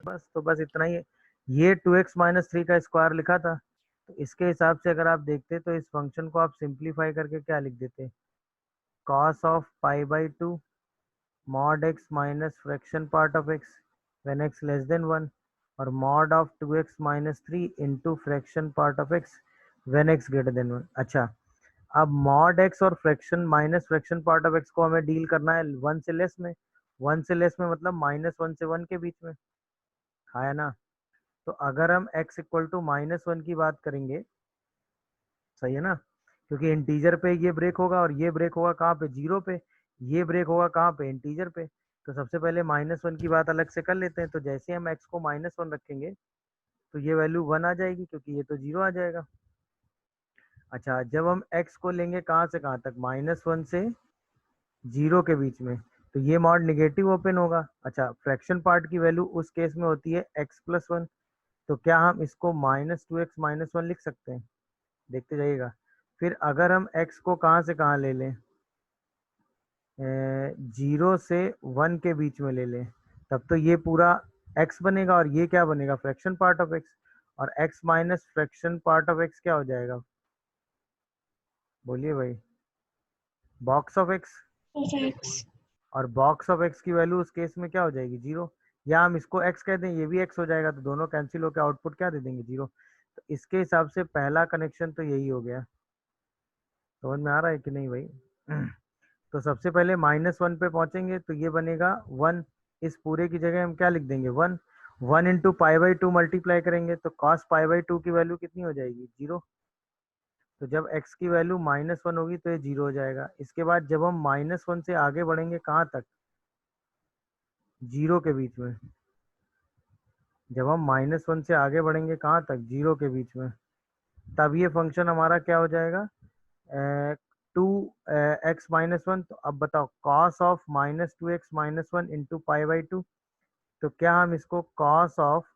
बस तो बस इतना ही है। ये 2x-3 का स्क्वायर लिखा था, तो इसके हिसाब से अगर आप देखते तो इस फंक्शन को आप सिंप्लीफाई करके क्या लिख देते, cos of pi by two mod x minus fraction part of x when x less than 1 और mod of 2x-3 into fraction part of x when x greater than 1। अच्छा, अब मॉड एक्स और fraction minus fraction part of x को हमें deal करना है one से less में। वन से लेस में मतलब -1 से 1 के बीच में, है ना। तो अगर हम x इक्वल टू -1 की बात करेंगे, सही है ना, क्योंकि इंटीजर पे ये ब्रेक होगा और ये ब्रेक होगा कहाँ पे, जीरो पे। ये ब्रेक होगा कहाँ पे, इंटीजर पे। तो सबसे पहले -1 की बात अलग से कर लेते हैं। तो जैसे हम x को -1 रखेंगे तो ये वैल्यू 1 आ जाएगी, क्योंकि ये तो जीरो आ जाएगा। अच्छा, जब हम x को लेंगे कहाँ से कहाँ तक, -1 से जीरो के बीच में, तो ये मॉड निगेटिव ओपन होगा। अच्छा, फ्रैक्शन पार्ट की वैल्यू उस केस में होती है x+1। तो क्या हम इसको -2x-1 लिख सकते हैं, देखते जाइएगा। फिर अगर हम x को कहाँ से कहाँ ले लें, जीरो से 1 के बीच में ले लें, तब तो ये पूरा x बनेगा और ये क्या बनेगा, फ्रैक्शन पार्ट ऑफ x। और x minus fraction part of x क्या हो जाएगा, बोलिए भाई, बॉक्स ऑफ x। x। और बॉक्स ऑफ x की वैल्यू उस केस में क्या हो जाएगी, जीरो। या हम इसको x कह दें, ये भी x हो जाएगा, तो दोनों कैंसिल होकर आउटपुट क्या दे देंगे, जीरो। तो इसके हिसाब से पहला कनेक्शन तो यही हो गया। समझ में आ रहा है कि नहीं भाई? तो सबसे पहले -1 पे पहुंचेंगे तो ये बनेगा 1। इस पूरे की जगह हम क्या लिख देंगे, 1। 1 into pi by two multiply करेंगे तो कॉस पाई बाई टू की वैल्यू कितनी हो जाएगी, जीरो। तो जब x की वैल्यू -1 होगी तो ये जीरो हो जाएगा। इसके बाद जब हम -1 से आगे बढ़ेंगे कहाँ तक, जीरो के बीच में। जब हम -1 से आगे बढ़ेंगे कहाँ तक, जीरो के बीच में, तब ये फंक्शन हमारा क्या हो जाएगा, 2x-1। तो अब बताओ, cos of -2x-1 into pi by two. तो क्या हम इसको cos of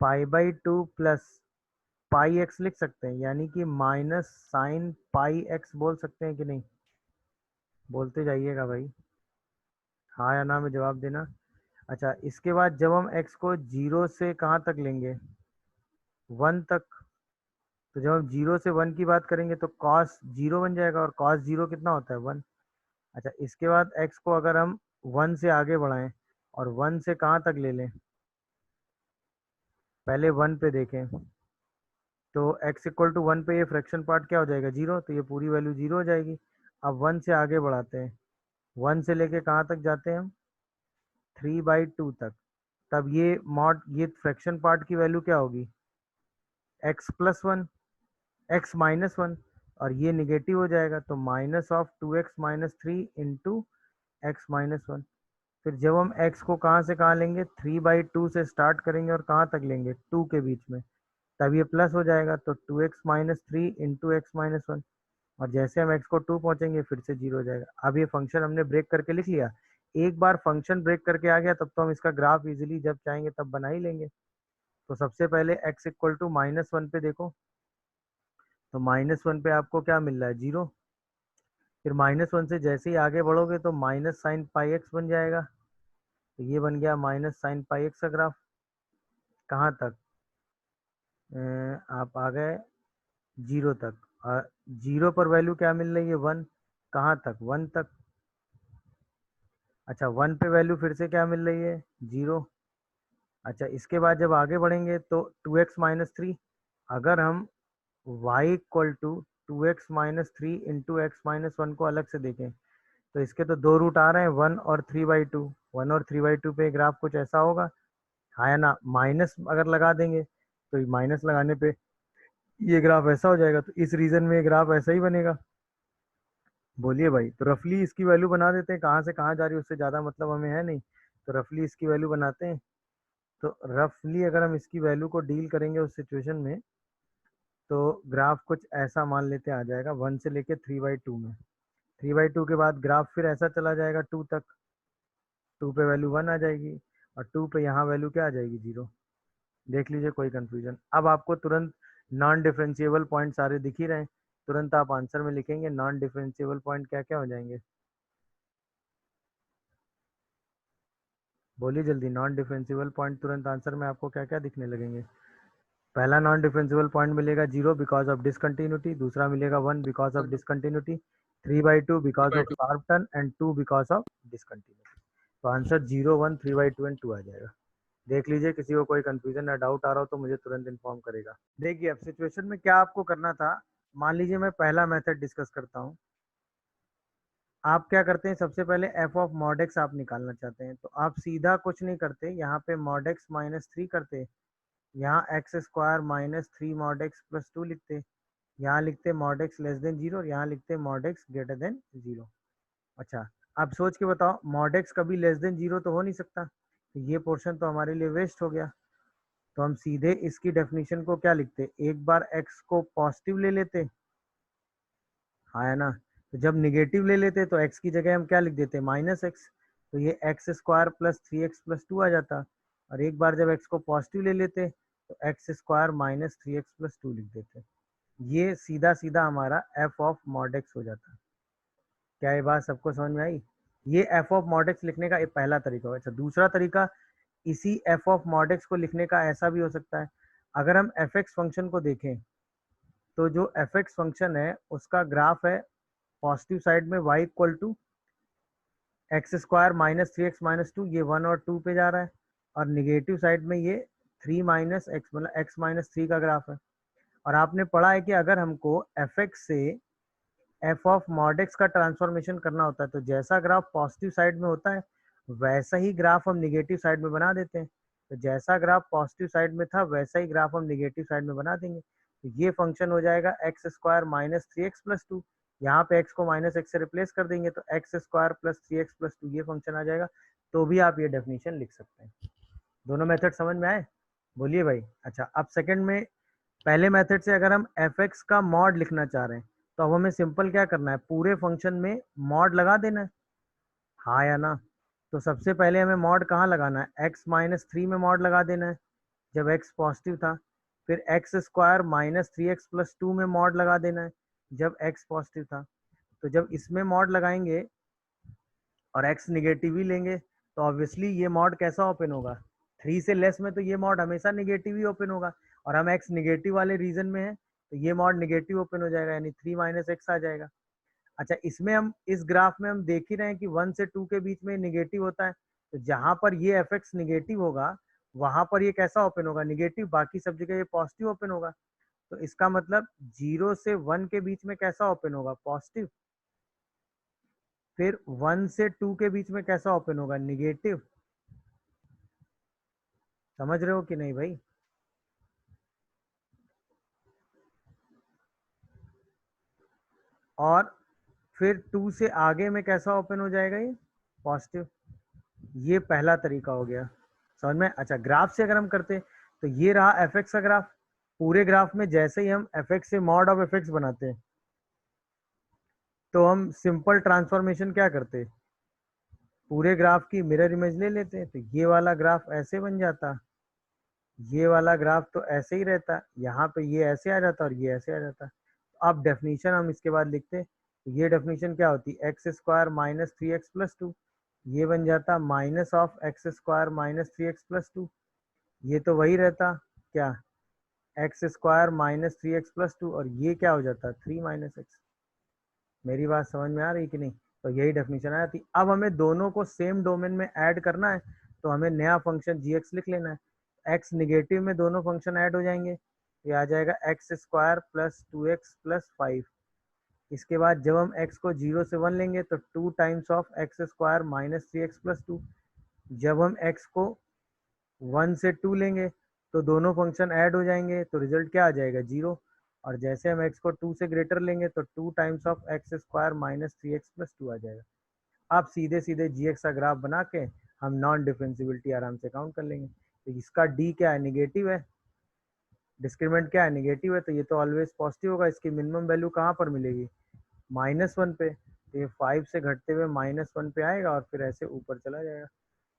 pi by two plus pi x लिख सकते हैं, यानी कि माइनस साइन पाई एक्स बोल सकते हैं कि नहीं, बोलते जाइएगा भाई, हाँ या ना में जवाब देना। अच्छा, इसके बाद जब हम x को जीरो से कहाँ तक लेंगे, 1 तक। तो जब हम जीरो से 1 की बात करेंगे तो कॉस जीरो बन जाएगा, और कॉस जीरो कितना होता है, 1। अच्छा, इसके बाद x को अगर हम 1 से आगे बढ़ाएं और 1 से कहाँ तक ले लें, पहले 1 पे देखें, तो x इक्वल टू 1 पे ये फ्रैक्शन पार्ट क्या हो जाएगा, जीरो। तो ये पूरी वैल्यू जीरो हो जाएगी। अब 1 से आगे बढ़ाते हैं, 1 से लेके कहाँ तक जाते हैं हम, 3/2 तक। तब ये फ्रैक्शन पार्ट की वैल्यू क्या होगी, x+1, x-1, और ये निगेटिव हो जाएगा, तो -2x-3 इंटू x-1। फिर जब हम x को कहाँ से कहाँ लेंगे, 3/2 से स्टार्ट करेंगे और कहाँ तक लेंगे, 2 के बीच में, तब ये प्लस हो जाएगा, तो 2x-3 इंटू x-1। और जैसे हम x को 2 पहुंचेंगे फिर से जीरो हो जाएगा। अब ये फंक्शन हमने ब्रेक करके लिख लिया। एक बार फंक्शन ब्रेक करके आ गया तब तो हम इसका ग्राफ इजीली जब चाहेंगे तब बना ही लेंगे। तो सबसे पहले x इक्वल टू -1 पे देखो, तो -1 पे आपको क्या मिल रहा है, जीरो। फिर -1 से जैसे ही आगे बढ़ोगे तो माइनस साइन पाई एक्स बन जाएगा। तो ये बन गया माइनस साइन पाई एक्स का ग्राफ। कहाँ तक, आप आ गए जीरो तक, और जीरो पर वैल्यू क्या मिल रही है, 1। कहाँ तक, 1 तक। अच्छा, 1 पे वैल्यू फिर से क्या मिल रही है, जीरो। अच्छा, इसके बाद जब आगे बढ़ेंगे तो 2x-3, अगर हम y equal to 2x-3 into x-1 को अलग से देखें तो इसके तो दो रूट आ रहे हैं, 1 और 3/2। 1 और 3/2 पे ग्राफ कुछ ऐसा होगा, हाँ या ना। माइनस अगर लगा देंगे तो माइनस लगाने पे ये ग्राफ ऐसा हो जाएगा, तो इस रीजन में ये ग्राफ ऐसा ही बनेगा। बोलिए भाई, तो रफली इसकी वैल्यू बना देते हैं, कहाँ से कहाँ जा रही है उससे ज़्यादा मतलब हमें है नहीं, तो रफली इसकी वैल्यू बनाते हैं। तो रफली अगर हम इसकी वैल्यू को डील करेंगे उस सिचुएशन में, तो ग्राफ कुछ ऐसा मान लेते आ जाएगा, 1 से लेके 3/2 में। 3/2 के बाद ग्राफ फिर ऐसा चला जाएगा 2 तक, 2 पे वैल्यू 1 आ जाएगी, और 2 पे यहाँ वैल्यू क्या आ जाएगी, जीरो। देख लीजिए, कोई कंफ्यूजन? अब आपको तुरंत नॉन डिफरेंशिएबल पॉइंट सारे दिख ही रहे हैं, तुरंत आप आंसर में लिखेंगे नॉन डिफरेंशिएबल पॉइंट क्या क्या हो जाएंगे। बोलिए जल्दी। नॉन डिफरेंशिएबल पॉइंट तुरंत आंसर में आपको क्या क्या दिखने लगेंगे? पहला नॉन डिफरेंशिएबल पॉइंट मिलेगा 0 बिकॉज ऑफ डिसकंटिन्यूटी, दूसरा मिलेगा 1 because of discontinuity, 3/2 because of sharp turn and 2 because of discontinuity. तो आंसर 0, 1, 3/2 एंड 2 आ जाएगा। देख लीजिए, किसी को कोई कंफ्यूजन या डाउट आ रहा हो तो मुझे तुरंत इन्फॉर्म करेगा। देखिए अब सिचुएशन में क्या आपको करना था, मान लीजिए मैं पहला मेथड डिस्कस करता हूँ। आप क्या करते हैं, सबसे पहले एफ ऑफ मॉड एक्स आप निकालना चाहते हैं, तो आप सीधा कुछ नहीं करते, यहाँ पे मॉड एक्स -3 करते, यहाँ x square -3 mod x plus 2 लिखते, यहाँ लिखते मॉड एक्स लेस देन 0 और यहाँ लिखते मॉड एक्स ग्रेटर देन 0। अच्छा, आप सोच के बताओ, मॉड एक्स कभी लेस देन 0 तो हो नहीं सकता, तो ये पोर्शन तो हमारे लिए वेस्ट हो गया। तो हम सीधे इसकी डेफिनेशन को क्या लिखते, एक बार एक्स को पॉजिटिव ले लेते, हाँ है ना, तो जब निगेटिव ले लेते तो एक्स की जगह हम क्या लिख देते, -x, तो ये x square plus 3x plus 2 आ जाता। और एक बार जब एक्स को पॉजिटिव ले लेते तो एक्स स्क्वायर -3x प्लस 2 लिख देते। ये सीधा सीधा हमारा एफ ऑफ मॉड एक्स हो जाता। क्या ये बात सबको समझ में आई? ये एफ ऑफ मॉड एक्स लिखने का एक पहला तरीका हो। अच्छा, दूसरा तरीका इसी एफ ऑफ मॉड एक्स को लिखने का ऐसा भी हो सकता है, अगर हम एफ एक्स फंक्शन को देखें तो जो एफ एक्स फंक्शन है उसका ग्राफ है पॉजिटिव साइड में y equal to x square -3x -2, ये 1 और 2 पे जा रहा है, और निगेटिव साइड में ये 3 माइनस एक्स मतलब x-3 का ग्राफ है। और आपने पढ़ा है कि अगर हमको एफ एक्स से एफ ऑफ मॉड एक्स का ट्रांसफॉर्मेशन करना होता है तो जैसा ग्राफ पॉजिटिव साइड में होता है वैसा ही ग्राफ हम निगेटिव साइड में बना देते हैं। तो जैसा ग्राफ पॉजिटिव साइड में था वैसा ही ग्राफ हम निगेटिव साइड में बना देंगे। तो ये फंक्शन हो जाएगा एक्स स्क्वायर -3x प्लस 2, यहाँ पे x को -x से रिप्लेस कर देंगे तो x square plus 3x plus 2 ये फंक्शन आ जाएगा। तो भी आप ये डेफिनेशन लिख सकते हैं। दोनों मेथड समझ में आए? बोलिए भाई। अच्छा, अब सेकंड में, पहले मेथड से अगर हम एफ एक्स का मॉड लिखना चाह रहे हैं तो अब हमें सिंपल क्या करना है, पूरे फंक्शन में मॉड लगा देना है, हाँ या ना? तो सबसे पहले हमें मॉड कहाँ लगाना है, x-3 में मॉड लगा देना है जब x पॉजिटिव था। फिर एक्स स्क्वायर -3x प्लस 2 में मॉड लगा देना है जब x पॉजिटिव था। तो जब इसमें मॉड लगाएंगे और x निगेटिव ही लेंगे तो ऑब्वियसली ये मॉड कैसा ओपन होगा, 3 से लेस में तो ये मॉड हमेशा निगेटिव ही ओपन होगा, और हम x निगेटिव वाले रीजन में है तो ये मॉड निगेटिव ओपन हो जाएगा, यानी 3 - x आ जाएगा। अच्छा, इसमें हम इस ग्राफ में हम देख ही रहे हैं कि 1 से 2 के बीच में निगेटिव होता है, तो जहां पर ये एफ एक्स निगेटिव होगा वहां पर ये कैसा ओपन होगा, निगेटिव, बाकी सब जगह ये पॉजिटिव ओपन होगा। तो इसका मतलब 0 से 1 के बीच में कैसा ओपन होगा, पॉजिटिव। फिर 1 से 2 के बीच में कैसा ओपन होगा, निगेटिव। समझ रहे हो कि नहीं भाई? और फिर 2 से आगे में कैसा ओपन हो जाएगा, ये पॉजिटिव। ये पहला तरीका हो गया, समझ में? अच्छा, ग्राफ से अगर हम करते तो ये रहा एफ एक्स का ग्राफ। पूरे ग्राफ में जैसे ही हम एफ एक्स से मॉड ऑफ एफ एक्स बनाते हैं तो हम सिंपल ट्रांसफॉर्मेशन क्या करते हैं, पूरे ग्राफ की मिरर इमेज ले लेते हैं, तो ये वाला ग्राफ ऐसे बन जाता, ये वाला ग्राफ तो ऐसे ही रहता, यहाँ पे ये ऐसे आ जाता और ये ऐसे आ जाता। अब डेफिनेशन हम इसके बाद लिखते हैं, तो ये डेफिनेशन क्या होती, एक्स स्क्वायर -3x प्लस 2, ये बन जाता minus of x square -3x plus 2, ये तो वही रहता क्या, एक्स स्क्वायर -3x प्लस 2, और ये क्या हो जाता, 3 - x। मेरी बात समझ में आ रही कि नहीं? तो यही डेफिनेशन आ जाती। अब हमें दोनों को सेम डोमेन में ऐड करना है तो हमें नया फंक्शन जी लिख लेना है। एक्स निगेटिव में दोनों फंक्शन ऐड हो जाएंगे, ये आ जाएगा x square plus 2x plus 5। इसके बाद जब हम x को 0 से 1 लेंगे तो 2 times of x square -3x plus 2। जब हम x को 1 से 2 लेंगे तो दोनों फंक्शन ऐड हो जाएंगे तो रिजल्ट क्या आ जाएगा, 0। और जैसे हम x को 2 से ग्रेटर लेंगे तो 2 times of x square -3x plus 2 आ जाएगा। आप सीधे सीधे जी का ग्राफ बना के हम नॉन डिफरेंशिबिलिटी आराम से काउंट कर लेंगे। तो इसका डी क्या है, निगेटिव है, डिस्क्रिमिनेंट क्या है, निगेटिव है, तो ये तो ऑलवेज पॉजिटिव होगा। इसकी मिनिमम वैल्यू कहाँ पर मिलेगी, -1 पे। तो ये 5 से घटते हुए -1 पे आएगा और फिर ऐसे ऊपर चला जाएगा।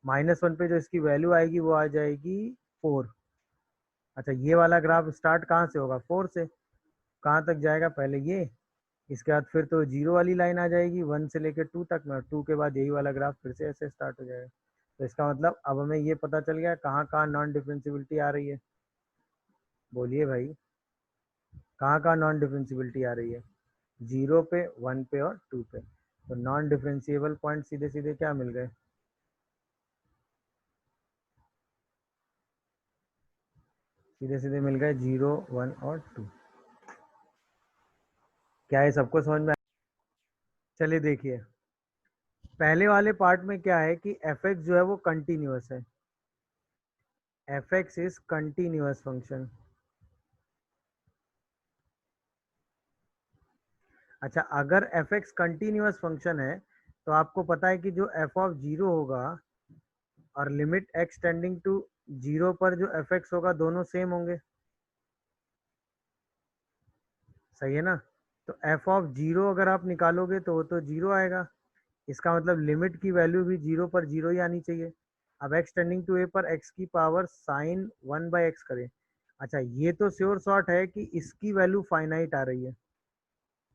-1 पे जो इसकी वैल्यू आएगी वो आ जाएगी 4। अच्छा, ये वाला ग्राफ स्टार्ट कहाँ से होगा, 4 से। कहाँ तक जाएगा, पहले ये, इसके बाद फिर तो 0 वाली लाइन आ जाएगी 1 से लेकर 2 तक में, और 2 के बाद यही वाला ग्राफ फिर से ऐसे स्टार्ट हो जाएगा। तो इसका मतलब अब हमें ये पता चल गया कहाँ कहाँ नॉन डिफरेंशियबिलिटी आ रही है। बोलिए भाई, कहाँ कहाँ नॉन डिफरेंशियबिलिटी आ रही है? 0 पे, 1 पे और 2 पे। तो नॉन डिफरेंशिएबल पॉइंट सीधे सीधे क्या मिल गए? सीधे सीधे मिल गए 0, 1 और 2। क्या है, सबको समझ में? चलिए देखिए, पहले वाले पार्ट में क्या है कि एफ एक्स जो है वो कंटिन्यूअस है। F x is continuous function. अच्छा, अगर एफ एक्स कंटिन्यूअस फंक्शन है तो आपको पता है कि जो एफ ऑफ जीरो होगा और limit x tending to zero पर जो एफ एक्स होगा दोनों सेम होंगे। सही है ना? तो एफ ऑफ जीरो अगर आप निकालोगे तो वो तो जीरो आएगा। इसका मतलब लिमिट की वैल्यू भी जीरो पर जीरो ही आनी चाहिए। अब एक्स टेंडिंग टू ए पर एक्स की पावर साइन 1/x करें। अच्छा, ये तो श्योर शॉर्ट है कि इसकी वैल्यू फाइनाइट आ रही है,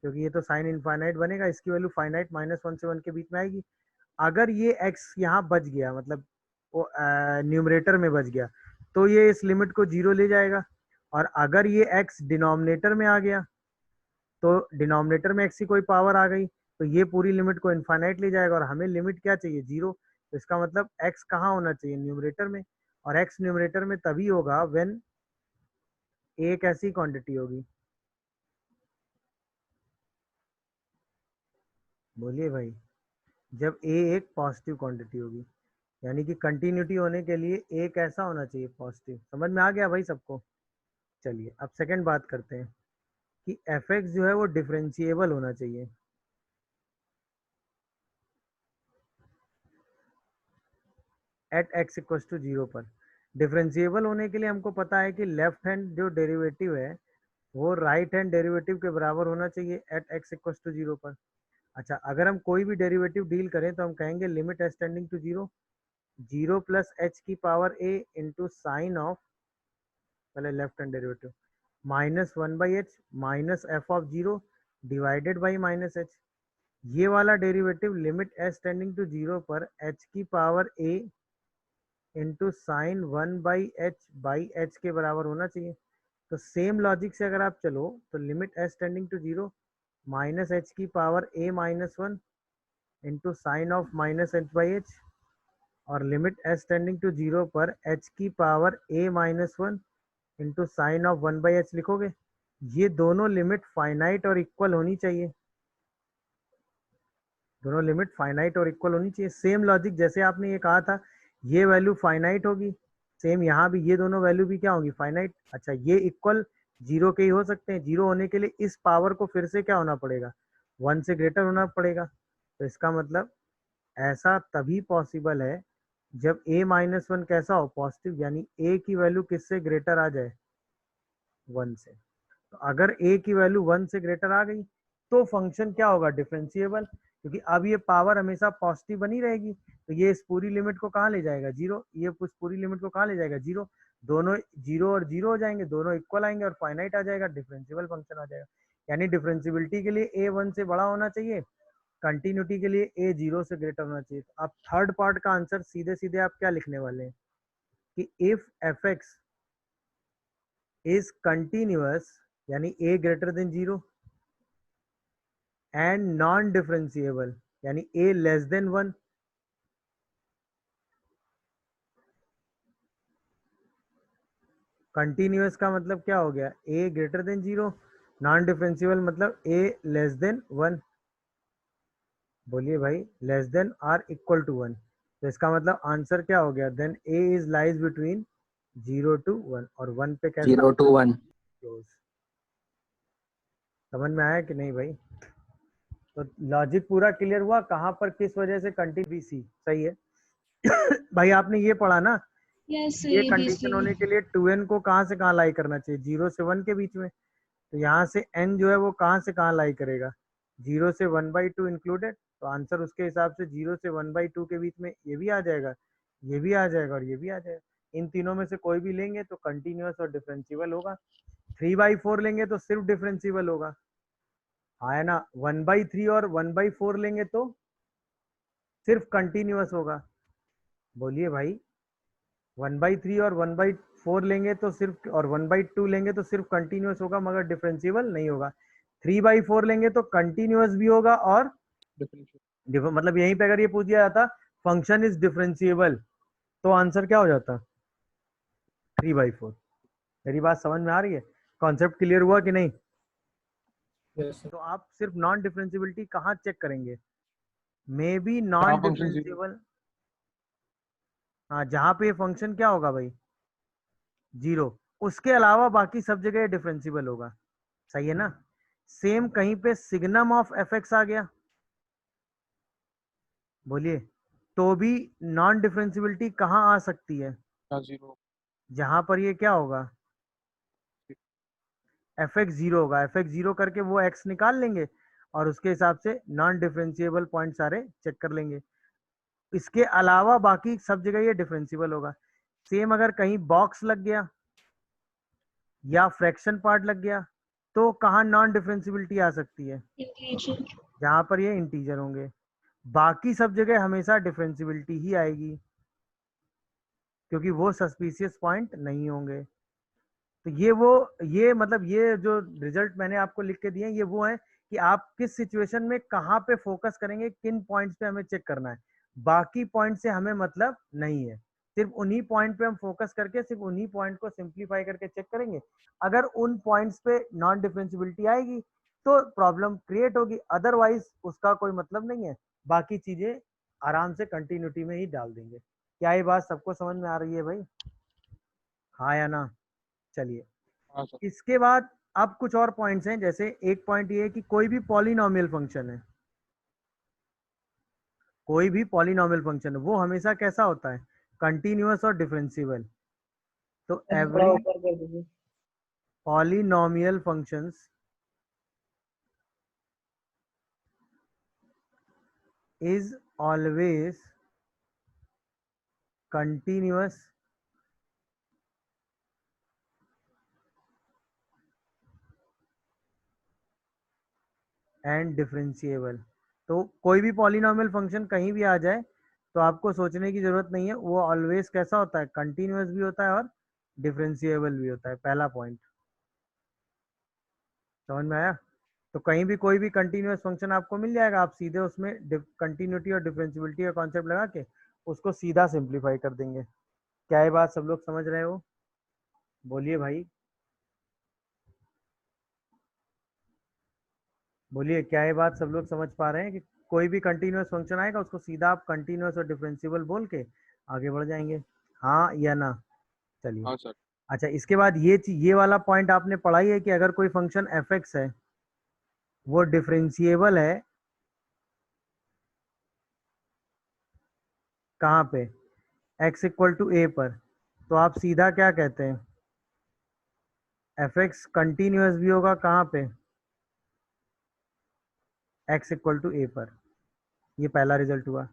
क्योंकि ये तो साइन इनफाइनाइट बनेगा, इसकी वैल्यू फाइनाइट -1 से 1 के बीच में आएगी। अगर ये x यहाँ बच गया, मतलब वो न्यूमरेटर में बच गया, तो ये इस लिमिट को जीरो ले जाएगा। और अगर ये x डिनोमिनेटर में आ गया तो डिनोमिनेटर में x की कोई पावर आ गई तो ये पूरी लिमिट को इनफाइनाइट ले जाएगा, और हमें लिमिट क्या चाहिए? जीरो। तो इसका मतलब x कहाँ होना चाहिए? न्यूमरेटर में। और x न्यूमरेटर में तभी होगा व्हेन a एक ऐसी क्वांटिटी होगी। बोलिए भाई, जब a एक पॉजिटिव क्वांटिटी होगी, यानी कि कंटिन्यूटी होने के लिए एक ऐसा होना चाहिए पॉजिटिव। समझ में आ गया भाई सबको? चलिए अब सेकंड बात करते हैं कि एफ एक्स जो है वो डिफरेंशिएबल होना चाहिए। At x equal to zero पर डिफरेंशिएबल होने के लिए हमको पता है कि लेफ्ट हैंड जो डेरिवेटिव है वो राइट हैंड डेरिवेटिव के बराबर होना चाहिए at x equal to zero पर। अच्छा, अगर हम कोई भी डेरिवेटिव डील करें तो हम कहेंगे limit s tending to zero, zero plus h की power a into sine of, पहले left hand derivative, -1/h minus f of zero divided by -h। ये वाला derivative limit s tending to zero पर h की power a into sine 1/h के बराबर होना चाहिए। तो सेम लॉजिक से अगर आप चलो तो limit s tending to zero -h की power a-1 into sine of -h/h, और limit s tending to zero पर h की power a-1 into sine of 1/h लिखोगे। ये दोनों लिमिट फाइनाइट और इक्वल होनी चाहिए। दोनों लिमिट फाइनाइट और इक्वल होनी चाहिए। सेम लॉजिक जैसे आपने ये कहा था ये वैल्यू फाइनाइट होगी, सेम यहाँ भी ये दोनों वैल्यू भी क्या होंगी? फाइनाइट। अच्छा, ये इक्वल जीरो के ही हो सकते हैं। जीरो होने के लिए इस पावर को फिर से क्या होना पड़ेगा? 1 से ग्रेटर होना पड़ेगा। तो इसका मतलब ऐसा तभी पॉसिबल है जब a-1 कैसा हो? पॉजिटिव, यानी a की वैल्यू किससे ग्रेटर आ जाए? 1 से। तो अगर a की वैल्यू 1 से ग्रेटर आ गई तो फंक्शन क्या होगा? डिफरेंशिएबल, क्योंकि अब ये पावर हमेशा पॉजिटिव बनी रहेगी। तो ये इस पूरी लिमिट को कहाँ ले जाएगा? जीरो। ये उस पूरी लिमिट को कहाँ ले जाएगा? जीरो। दोनों जीरो और जीरो हो जाएंगे, दोनों इक्वल आएंगे और फाइनाइट आ जाएगा, डिफरेंशिएबल फंक्शन आ जाएगा। यानी डिफरेंशियबिलिटी के लिए a 1 से बड़ा होना चाहिए, कंटिन्यूटी के लिए a 0 से ग्रेटर होना चाहिए। तो अब थर्ड पार्ट का आंसर सीधे सीधे आप क्या लिखने वाले हैं कि if f x is continuous, यानी a greater than zero, and non differentiable यानी a लेस देन 1। कंटिन्यूअस का मतलब क्या हो गया? a greater than zero, non differentiable मतलब a लेस देन 1। बोलिए भाई, less than or equal to 1। तो इसका मतलब आंसर क्या हो गया? Then a is lies between 0 to 1, और 1 पे कैसा? 0 to 1। क्लोज। समझ में आया कि नहीं भाई? तो लॉजिक पूरा क्लियर हुआ कहाँ पर किस वजह से कंटिन्यूटी सही है। भाई आपने ये पढ़ा ना, यस ये ये कंडीशन होने के लिए 2n को कहाँ से कहाँ लाई करना चाहिए? 0 से 1 के बीच में। तो यहाँ से n जो है वो कहाँ से कहाँ लाई करेगा? 0 से 1/2 इंक्लूडेड। तो आंसर उसके हिसाब से 0 से 1/2 के बीच में ये भी आ जाएगा, ये भी आ जाएगा और ये भी आ जाएगा। इन तीनों में से कोई भी लेंगे तो कंटिन्यूअस और डिफरेंशिएबल होगा। 3/4 लेंगे तो सिर्फ डिफरेंशिएबल होगा, है ना। 1/3 और 1/4 लेंगे तो सिर्फ कंटिन्यूअस होगा। बोलिए भाई। 1/3 और 1/4 लेंगे तो सिर्फ, और 1/2 लेंगे तो सिर्फ कंटिन्यूअस होगा मगर डिफरेंशिएबल नहीं होगा। 3/4 लेंगे तो कंटिन्यूअस भी होगा और मतलब यहीं पे अगर ये पूछ दिया जाता फंक्शन इज डिफरेंशिएबल तो आंसर क्या हो जाता? 3/4। मेरी बात समझ में आ रही है? कॉन्सेप्ट क्लियर हुआ कि नहीं? Yes sir. तो आप सिर्फ नॉन डिफरेंशिएबिलिटी कहाँ चेक करेंगे? मे बी जहाँ नॉन फंक्शन जीरो। डिफरेंशिएबल। हाँ, जहाँ पे ये फंक्शन क्या होगा भाई? जीरो। उसके अलावा बाकी सब जगह डिफरेंशिएबल होगा। सही है ना? सेम कहीं पे सिग्नम ऑफ एफ एक्स आ गया, बोलिए, तो भी नॉन डिफरेंशिएबिलिटी कहाँ आ सकती है? हाँ जीरो। जहां पर ये क्या होगा? एफ एक्स जीरो होगा। एफ एक्स जीरो करके वो एक्स निकाल लेंगे और उसके हिसाब से नॉन डिफरेंशिएबल पॉइंट सारे चेक कर लेंगे। इसके अलावा बाकी सब जगह ये डिफरेंशिएबल होगा। सेम अगर कहीं बॉक्स लग गया या फ्रैक्शन पार्ट लग गया तो कहाँ नॉन डिफरेंशिएबिलिटी आ सकती है? जहां पर ये इंटीजर होंगे। बाकी सब जगह हमेशा डिफरेंशिएबिलिटी ही आएगी क्योंकि वो सस्पिशियस पॉइंट नहीं होंगे। तो ये मतलब ये जो रिजल्ट मैंने आपको लिख के दिए हैं ये वो है कि आप किस सिचुएशन में कहाँ पे फोकस करेंगे, किन पॉइंट्स पे हमें चेक करना है। बाकी पॉइंट से हमें मतलब नहीं है। सिर्फ उन्हीं पॉइंट पे हम फोकस करके सिर्फ उन्हीं पॉइंट को सिंप्लीफाई करके चेक करेंगे। अगर उन पॉइंट्स पे नॉन डिफरेंशिएबिलिटी आएगी तो प्रॉब्लम क्रिएट होगी, अदरवाइज उसका कोई मतलब नहीं है। बाकी चीजें आराम से कंटिन्यूटी में ही डाल देंगे। क्या ये बात सबको समझ में आ रही है भाई? हाँ या ना? चलिए, हाँ सर। इसके बाद अब कुछ और पॉइंट्स हैं। जैसे एक पॉइंट ये है कि कोई भी पॉलिनोमियल फंक्शन है, कोई भी पॉलिनोमियल फंक्शन है वो हमेशा कैसा होता है? कंटिन्यूअस और डिफरेंशिएबल। तो थोड़ा एवरी ऊपर कर दीजिए। Polynomial functions is always continuous and differentiable. तो कोई भी पॉलिनोमियल फंक्शन कहीं भी आ जाए तो आपको सोचने की जरूरत नहीं है, वो ऑलवेज कैसा होता है? कंटिन्यूअस भी होता है और डिफरेंशिएबल भी होता है। पहला पॉइंट समझ में आया? तो कहीं भी कोई भी कंटिन्यूअस फंक्शन आपको मिल जाएगा, आप सीधे उसमें कंटिन्यूटी और डिफरेंशियबिलिटी का कॉन्सेप्ट लगा के उसको सीधा सिंप्लीफाई कर देंगे। क्या ये बात सब लोग समझ रहे हो? बोलिए भाई, बोलिए, क्या ये बात सब लोग समझ पा रहे हैं कि कोई भी कंटिन्यूअस फंक्शन आएगा उसको सीधा आप कंटिन्यूअस और डिफरेंशिएबल बोल के आगे बढ़ जाएंगे? हाँ या ना? चलिए। हाँ सर। अच्छा, इसके बाद ये चीज, ये वाला पॉइंट आपने पढ़ा ही है कि अगर कोई फंक्शन एफ एक्स है वो डिफरेंशिएबल है कहाँ पे? एक्स इक्वल टू ए पर। तो आप सीधा क्या कहते हैं? एफ एक्स कंटिन्यूअस भी होगा कहाँ पे? एक्स इक्वल टू ए पर। ये पहला रिजल्ट हुआ।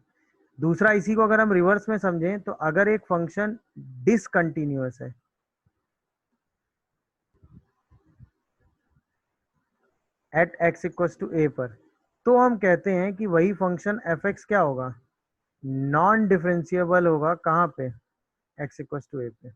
दूसरा, इसी को अगर हम रिवर्स में समझें तो अगर एक फंक्शन डिसकंटिन्यूअस है eight x equal to a पर तो हम कहते हैं कि वही फंक्शन एफ एक्स क्या होगा? नॉन डिफरेंशिएबल होगा कहाँ पे? एक्स इक्वल टू ए पे।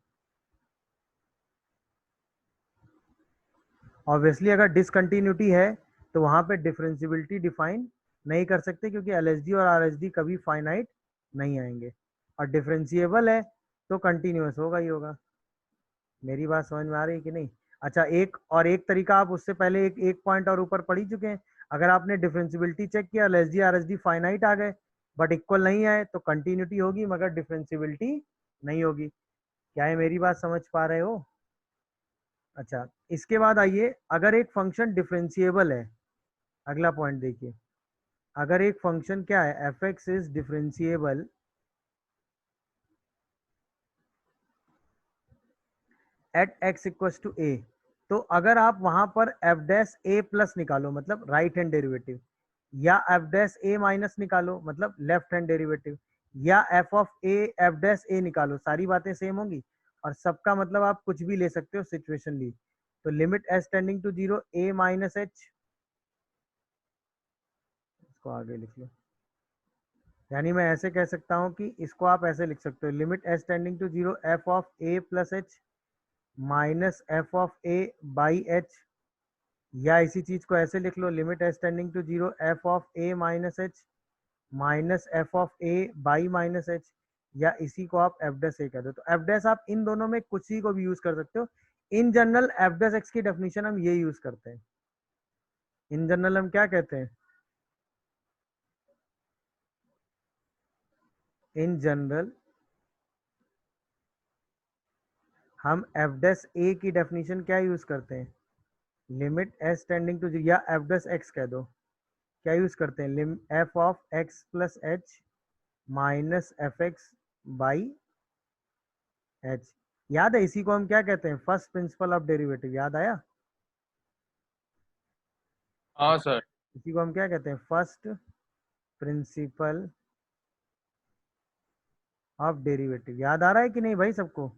ऑब्वियसली अगर डिसकंटिन्यूटी है तो वहां पे डिफरेंशियबिलिटी डिफाइन नहीं कर सकते क्योंकि एलएचडी और आरएचडी कभी फाइनाइट नहीं आएंगे। और डिफरेंशिएबल है तो कंटिन्यूअस होगा ही होगा। मेरी बात समझ में आ रही है कि नहीं? अच्छा, एक तरीका आप उससे पहले एक पॉइंट और ऊपर पढ़ ही चुके हैं। अगर आपने डिफरेंशियबिलिटी चेक किया, एलएचडी आरएचडी फाइनाइट आ गए बट इक्वल नहीं आए तो कंटिन्यूटी होगी मगर डिफरेंशियबिलिटी नहीं होगी। क्या है, मेरी बात समझ पा रहे हो? अच्छा, इसके बाद आइए, अगर एक फंक्शन डिफरेंशिएबल है, अगला पॉइंट देखिए। अगर एक फंक्शन क्या है, f x is differentiable at x equal to a, तो अगर आप वहां पर एफ डैश ए प्लस निकालो मतलब राइट हैंड डेरिवेटिव, या एफ डैश ए माइनस निकालो मतलब लेफ्ट हैंड डेरिवेटिव, या f of a f dash a निकालो, सारी बातें सेम होंगी और सबका मतलब आप कुछ भी ले सकते हो सिचुएशन ली। तो limit s tending to zero a minus h, इसको आगे लिख लो, यानी मैं ऐसे कह सकता हूँ कि इसको आप ऐसे लिख सकते हो, limit s tending to zero f of a plus h minus f of a by h, या इसी चीज को ऐसे लिख लो, limit s tending to zero f of a minus h minus f of a by minus h, या इसी को आप एफ डैश ए कर दो। तो एफ डैश आप इन दोनों में कुछ ही को भी यूज कर सकते हो। In general F dash x की डेफिनेशन हम ये यूज करते हैं। इन जनरल हम क्या कहते हैं? इन जनरल हम एफ डैश ए की डेफिनेशन क्या यूज करते हैं? लिमिट एस टेंडिंग टू, या एफ डैश एक्स कह दो, क्या यूज करते हैं? Lim f of x plus h minus f x by h. याद है इसी को हम क्या कहते हैं? First principle of derivative. याद आया? हाँ सर। इसी को हम क्या कहते हैं? First principle of derivative. याद आ रहा है कि नहीं भाई सबको?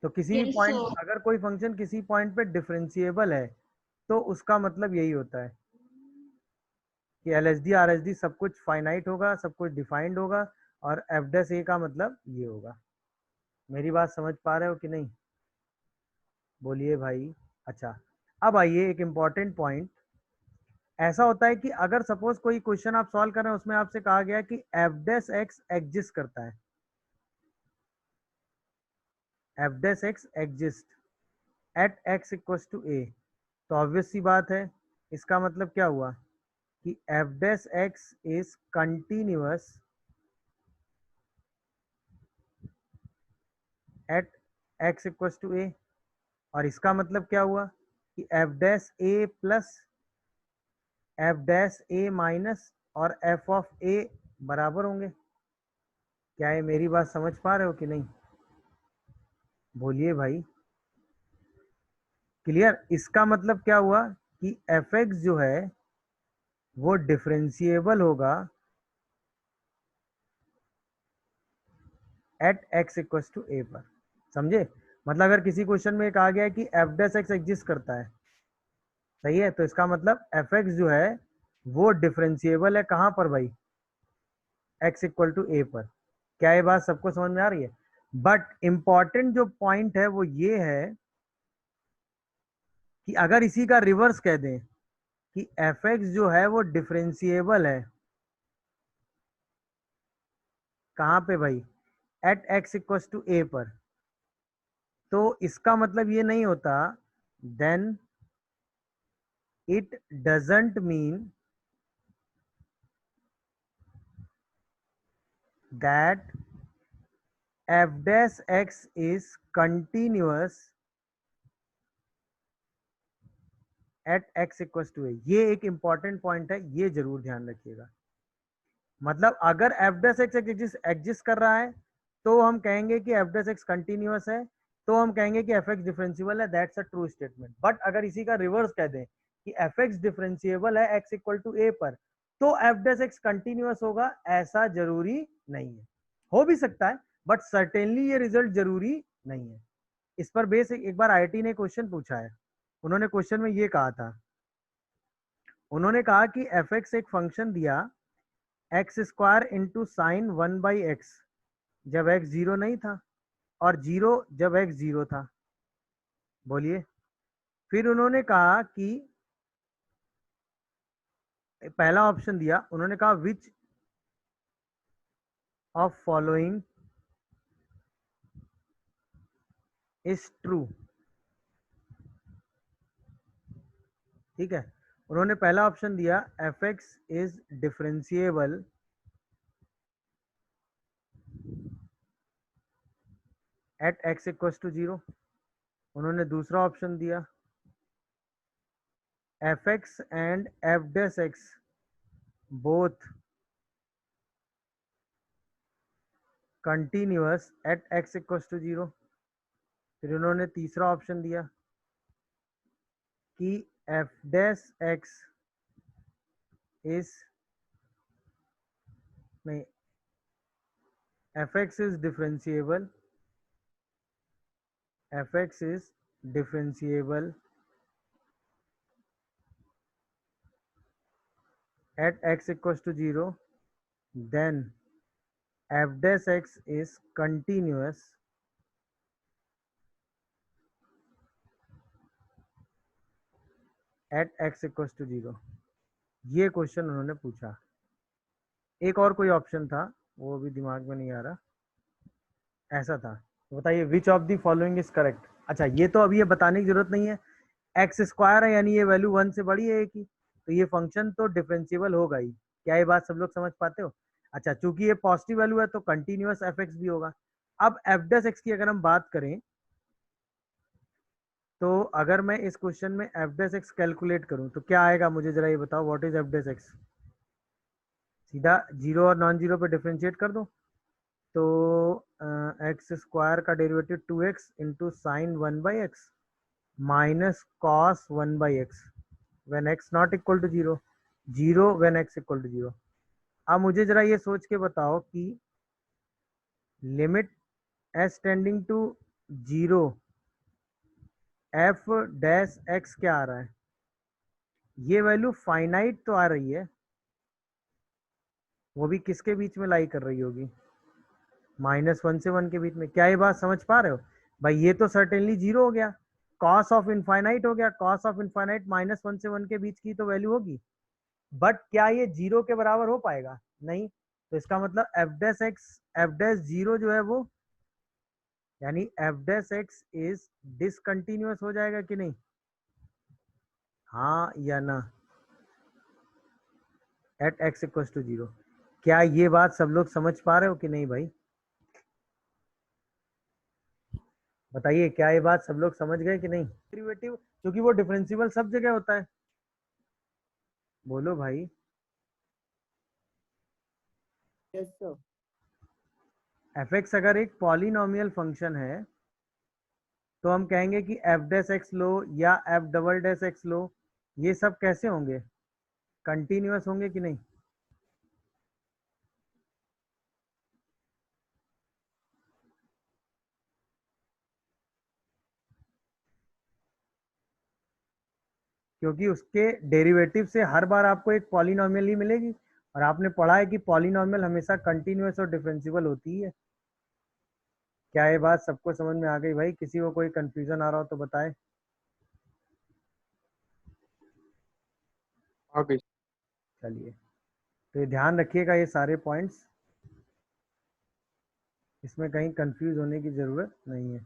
तो किसी भी यस पॉइंट, सर। अगर कोई फंक्शन किसी पॉइंट पे डिफरेंशिएबल है तो उसका मतलब यही होता है कि L H D R H D सब कुछ फाइनाइट होगा, सब कुछ डिफाइंड होगा, और एफ डैश ए का मतलब ये होगा। मेरी बात समझ पा रहे हो कि नहीं? बोलिए भाई। अच्छा, अब आइए एक इम्पॉर्टेंट पॉइंट। ऐसा होता है कि अगर सपोज कोई क्वेश्चन आप सॉल्व कर रहे हैं, उसमें आपसे कहा गया कि एफ डैश एक्स एग्जिस्ट करता है, f dash x exist at x equals to a. तो ऑब्वियस सी बात है, इसका मतलब क्या हुआ कि f dash x is continuous at x equals to a. और इसका मतलब क्या हुआ कि f dash a plus f dash a minus और एफ ऑफ ए बराबर होंगे। क्या ये मेरी बात समझ पा रहे हो कि नहीं? बोलिए भाई। क्लियर? इसका मतलब क्या हुआ कि एफ एक्स जो है वो डिफरेंशिएबल होगा eight x equals to a पर। समझे? मतलब अगर किसी क्वेश्चन में कहा गया है कि एफ डैश एक्स एग्जिस्ट करता है, सही है, तो इसका मतलब एफ एक्स जो है वो डिफरेंशिएबल है कहाँ पर भाई? एक्स इक्वल टू ए पर। क्या ये बात सबको समझ में आ रही है? बट इंपॉर्टेंट जो पॉइंट है वो ये है कि अगर इसी का रिवर्स कह दें कि एफ एक्स जो है वो डिफरेंशिएबल है कहाँ पे भाई? At x equal to a पर, तो इसका मतलब ये नहीं होता, then it doesn't mean that f dash x is continuous at x equal to a. ये एक इंपॉर्टेंट पॉइंट है, ये जरूर ध्यान रखिएगा। मतलब अगर एफ डैश एक्स एग्जिस्ट कर रहा है तो हम कहेंगे कि एफ डैश एक्स कंटिन्यूअस है, तो हम कहेंगे कि एफ एक्स डिफरेंशिएबल है, that's a true statement. But अगर इसी का रिवर्स कह दें कि एफ एक्स डिफरेंशिएबल है एक्स इक्वल टू ए पर, तो एफ डैश एक्स कंटिन्यूअस होगा, ऐसा जरूरी नहीं है। हो भी सकता है, बट सर्टेनली ये रिजल्ट जरूरी नहीं है। इस पर बेस एक बार आईआईटी ने क्वेश्चन पूछा है। उन्होंने क्वेश्चन में ये कहा था, उन्होंने कहा कि एफ एक्स एक फंक्शन दिया x square into sine one by x, जब एक्स जीरो नहीं था, और जीरो जब एक्स जीरो था। बोलिए। फिर उन्होंने कहा कि पहला ऑप्शन दिया, उन्होंने कहा which of following is true. ठीक है, उन्होंने पहला ऑप्शन दिया f x is differentiable at x equal to zero. उन्होंने दूसरा ऑप्शन दिया f x and f dash x both continuous at x equal to zero. फिर उन्होंने तीसरा ऑप्शन दिया कि एफ डैश एक्स इज, नहीं, f x is differentiable, f x is differentiable at x equals to 0, then f dash x is continuous at x equals to 0। ये question उन्होंने पूछा। एक और कोई ऑप्शन था, वो भी दिमाग में नहीं आ रहा, ऐसा था। तो बताइए which of the following is correct. अच्छा, ये तो अभी ये बताने की जरूरत नहीं है, एक्स स्क्वायर है यानी ये वैल्यू 1 से बड़ी है की, तो ये फंक्शन तो डिफरेंशिएबल होगा ही। क्या ये बात सब लोग समझ पाते हो? अच्छा, चूंकि ये पॉजिटिव वैल्यू है तो कंटिन्यूअस एफ एक्स भी होगा। अब एफ डेस एक्स की अगर हम बात करें, तो अगर मैं इस क्वेश्चन में एफ डेस एक्स कैलकुलेट करूं तो क्या आएगा, मुझे जरा ये बताओ। What is f dash x? सीधा जीरो और नॉन जीरो पे डिफ्रेंशिएट कर दो, तो एक्स स्क्वायर का derivative 2x into sine 1/x minus cos 1/x when x not equal to 0, 0 when x equal to 0। अब मुझे जरा ये सोच के बताओ कि limit s tending to 0 f dash x क्या आ रहा है? ये वैल्यू फाइनाइट तो आ रही है, वो भी किसके बीच में लाई कर रही होगी? -1 से 1 के बीच में। क्या ये बात समझ पा रहे हो भाई? ये तो सर्टेनली 0 हो गया, कॉस ऑफ इनफाइनाइट हो गया, कॉस ऑफ इनफाइनाइट -1 से 1 के बीच की तो वैल्यू होगी, बट क्या ये 0 के बराबर हो पाएगा? नहीं। तो इसका मतलब f dash x, f dash 0 जो है वो, यानी f dash x is discontinuous हो जाएगा कि नहीं? हाँ या ना? At x equals to 0। क्या ये बात सब लोग समझ पा रहे हो कि नहीं भाई? बताइए, क्या ये बात सब लोग समझ गए कि नहीं? डेरिवेटिव क्योंकि वो डिफरेंशिएबल सब जगह होता है। बोलो भाई। Yes sir. एफ एक्स अगर एक पॉलिनोमियल फंक्शन है तो हम कहेंगे कि एफ डैश एक्स लो या एफ डबल डैश एक्स लो, ये सब कैसे होंगे? कंटिन्यूअस होंगे कि नहीं? क्योंकि उसके डेरिवेटिव से हर बार आपको एक पॉलिनोमियल ही मिलेगी, और आपने पढ़ा है कि पॉलिनोमियल हमेशा कंटिन्यूअस और डिफरेंशिएबल होती है। क्या ये बात सबको समझ में आ गई भाई? किसी को कोई कंफ्यूजन आ रहा हो तो बताए। आ गई। चलिए, तो ये ध्यान रखिएगा ये सारे पॉइंट्स, इसमें कहीं कंफ्यूज होने की जरूरत नहीं है।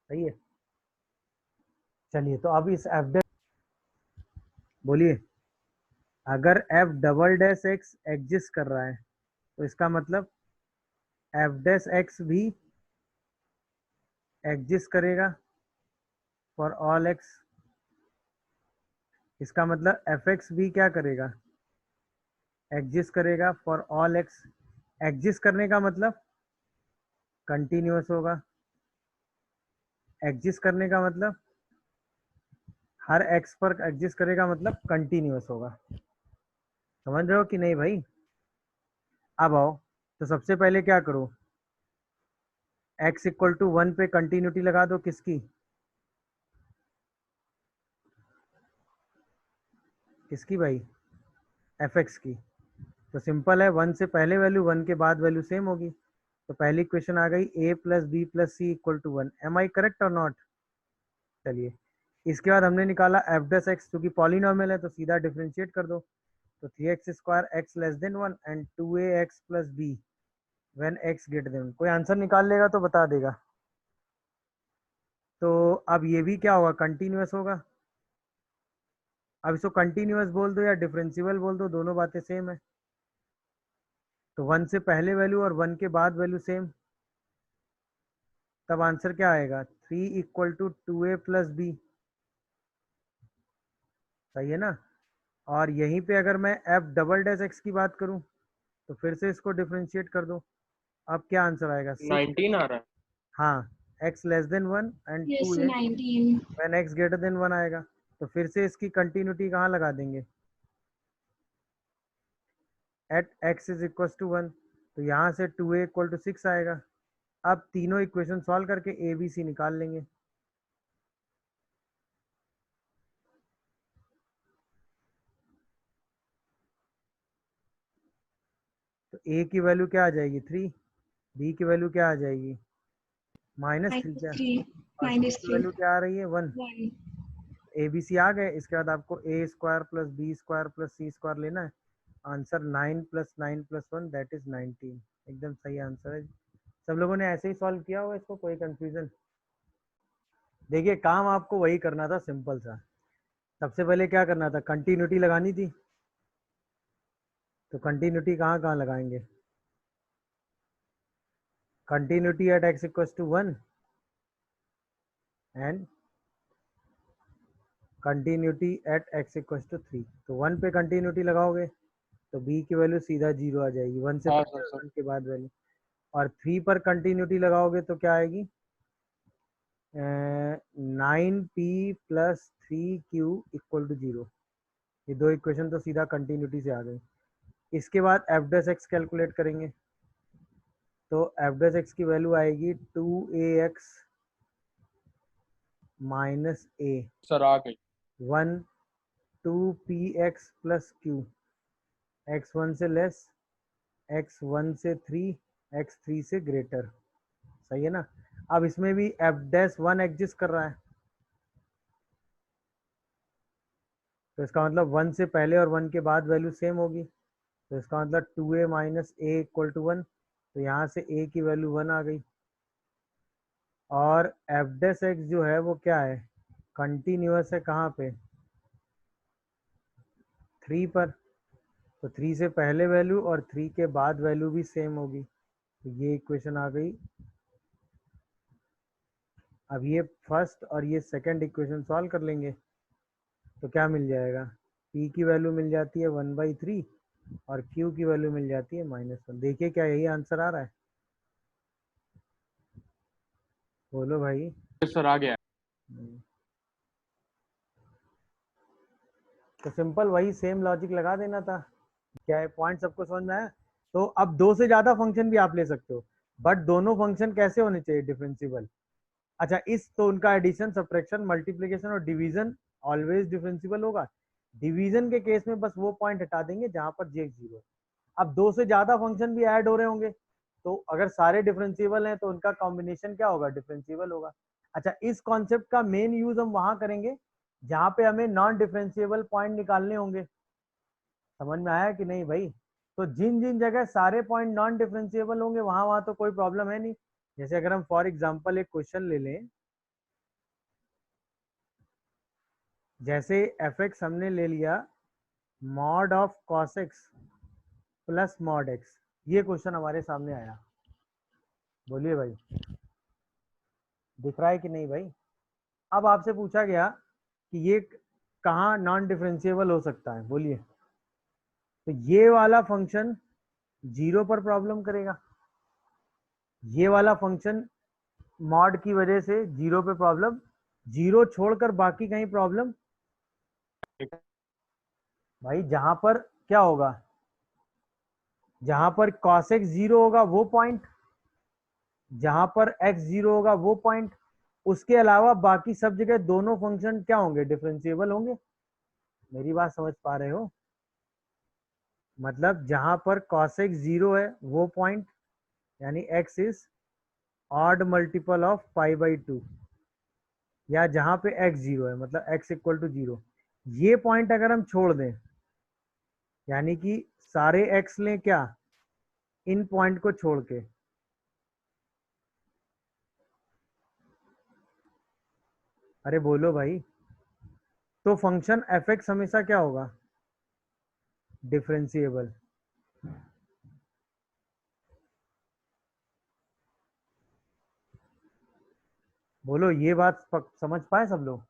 सही है। चलिए, तो अब इस एफ डैश, बोलिए, अगर F double dash x exist कर रहा है तो इसका मतलब एफ डैश एक्स भी एग्जिस्ट करेगा फॉर ऑल एक्स। इसका मतलब एफ एक्स भी क्या करेगा? एग्जिस्ट करेगा फॉर ऑल एक्स। एग्जिस्ट करने का मतलब कंटिन्यूअस होगा, एग्जिस्ट करने का मतलब हर एक्स पर एग्जिस्ट करेगा, मतलब कंटिन्यूअस होगा। समझ रहे हो कि नहीं भाई? अब आओ, तो सबसे पहले क्या करो, x इक्वल टू 1 पे कंटिन्यूटी लगा दो। किसकी? किसकी भाई? एफ एक्स की। तो सिंपल है, 1 से पहले वैल्यू 1 के बाद वैल्यू सेम होगी। तो पहली क्वेश्चन आ गई a plus B plus C equal to 1। Am I correct और नॉट? चलिए, इसके बाद हमने निकाला एफ डैश एक्स, क्योंकि पॉलिनोमियल है तो सीधा डिफरेंशिएट कर दो। तो 3x square x less than 1 and 2ax plus B when x greater than. कोई आंसर निकाल लेगा तो बता देगा। तो अब ये भी क्या होगा? कंटिन्यूअस होगा। अब इसको कंटिन्यूअस बोल दो या डिफरेंशिएबल बोल दो, दोनों बातें सेम है। तो 1 से पहले वैल्यू और 1 के बाद वैल्यू सेम, तब आंसर क्या आएगा? 3 equal to 2a plus B. सही है ना? और यहीं पे अगर मैं एफ डबल डैश एक्स की बात करूं तो फिर से इसको डिफरेंशिएट कर दो। अब क्या आंसर आएगा? 6। 19 आ रहा है। हाँ, x less than 1 and yes 2a 19। When x greater then 1 आएगा। तो फिर से इसकी कंटिन्यूटी कहाँ लगा देंगे? At x is equal to 1, तो यहाँ से 2a इक्वल टू 6 आएगा। अब तीनों इक्वेशन सॉल्व करके ए बी सी निकाल लेंगे। तो a की वैल्यू क्या आ जाएगी 3, b की वैल्यू क्या आ जाएगी -3 क्या, और c की वैल्यू क्या आ रही है 1। ए बी सी आ गए। इसके बाद आपको a square plus B square plus C square लेना है। Answer 9 + 9 + 1 that is 19। एकदम सही आंसर है। सब लोगों ने ऐसे ही सॉल्व किया होगा इसको, कोई कंफ्यूजन? देखिए काम आपको वही करना था, सिंपल सा। सबसे पहले क्या करना था, कंटिन्यूटी लगानी थी। तो कंटिन्यूटी कहाँ कहाँ लगाएंगे, continuity at x equals to 1 and continuity at x equals to 3। तो 1 पे कंटिन्यूटी लगाओगे तो b की वैल्यू सीधा 0 आ जाएगी, 1 से हाँ पहले सर। 1 के बाद वैल्यू। और 3 पर कंटिन्यूटी लगाओगे तो क्या आएगी, 9p + 3q इक्वल टू 0। ये दो इक्वेशन तो सीधा कंटिन्यूटी से आ गई। इसके बाद एफ डैश एक्स कैलकुलेट करेंगे। तो एफ डैश एक्स की वैल्यू आएगी 2ax माइनस a सर आ गई। 1 2px + q, x1 से लेस, x1 से 3, x3 से ग्रेटर। सही है ना। अब इसमें भी एफ डैश 1 एग्जिस्ट कर रहा है, तो इसका मतलब 1 से पहले और 1 के बाद वैल्यू सेम होगी। तो इसका मतलब 2a - a इक्वल टू 1। तो यहाँ से a की वैल्यू 1 आ गई। और एफ डैश एक्स जो है वो क्या है, कंटिन्यूअस है कहाँ पे, 3 पर। तो 3 से पहले वैल्यू और 3 के बाद वैल्यू भी सेम होगी। तो ये इक्वेशन आ गई। अब ये फर्स्ट और ये सेकंड इक्वेशन सॉल्व कर लेंगे तो क्या मिल जाएगा, p की वैल्यू मिल जाती है 1/3 और q की वैल्यू मिल जाती है -1। देखिए क्या यही आंसर आ रहा है, बोलो भाई। सर आ गया। तो सिंपल वही सेम लॉजिक लगा देना था। क्या है, पॉइंट सबको समझ में आया? तो अब दो से ज्यादा फंक्शन भी आप ले सकते हो, बट दोनों फंक्शन कैसे होने चाहिए, डिफरेंशिएबल। अच्छा, इस तो उनका एडिशन सब्ट्रैक्शन मल्टीप्लिकेशन और डिवीजन ऑलवेज डिफरेंशिएबल होगा। डिवीजन के केस में बस वो पॉइंट हटा देंगे जहां पर जे 0 है। अब दो से ज्यादा फंक्शन भी ऐड हो रहे होंगे, तो अगर सारे डिफरेंशिएबल हैं तो उनका कॉम्बिनेशन क्या होगा, डिफरेंशिएबल होगा। अच्छा, इस कॉन्सेप्ट का मेन यूज हम वहां करेंगे जहां पे हमें नॉन डिफरेंशिएबल पॉइंट निकालने होंगे। समझ में आया कि नहीं भाई? तो जिन जिन जगह सारे पॉइंट नॉन डिफरेंशिएबल होंगे वहां वहां तो कोई प्रॉब्लम है नहीं। जैसे अगर हम फॉर एग्जांपल एक क्वेश्चन ले लें, जैसे एफ एक्स हमने ले लिया mod of cos x plus mod x, ये क्वेश्चन हमारे सामने आया। बोलिए भाई, दिख रहा है कि नहीं भाई? अब आपसे पूछा गया कि ये कहाँ नॉन डिफरेंशिएबल हो सकता है, बोलिए। तो ये वाला फंक्शन 0 पर प्रॉब्लम करेगा, ये वाला फंक्शन मॉड की वजह से 0 पे प्रॉब्लम, 0 छोड़कर बाकी कहीं प्रॉब्लम। भाई जहां पर क्या होगा, जहां पर cos x 0 होगा वो पॉइंट, जहां पर x 0 होगा वो पॉइंट, उसके अलावा बाकी सब जगह दोनों फंक्शन क्या होंगे, डिफरेंशिएबल होंगे। मेरी बात समझ पा रहे हो? मतलब जहां पर cos x 0 है वो पॉइंट, यानी x is odd multiple of π/2, या जहां पे x 0 है मतलब x इक्वल टू 0, ये पॉइंट अगर हम छोड़ दें, यानी कि सारे x लें क्या, इन पॉइंट को छोड़ के, अरे बोलो भाई, तो फंक्शन एफ एक्स हमेशा क्या होगा, डिफरेंशिएबल। बोलो ये बात समझ पाए सब लोग?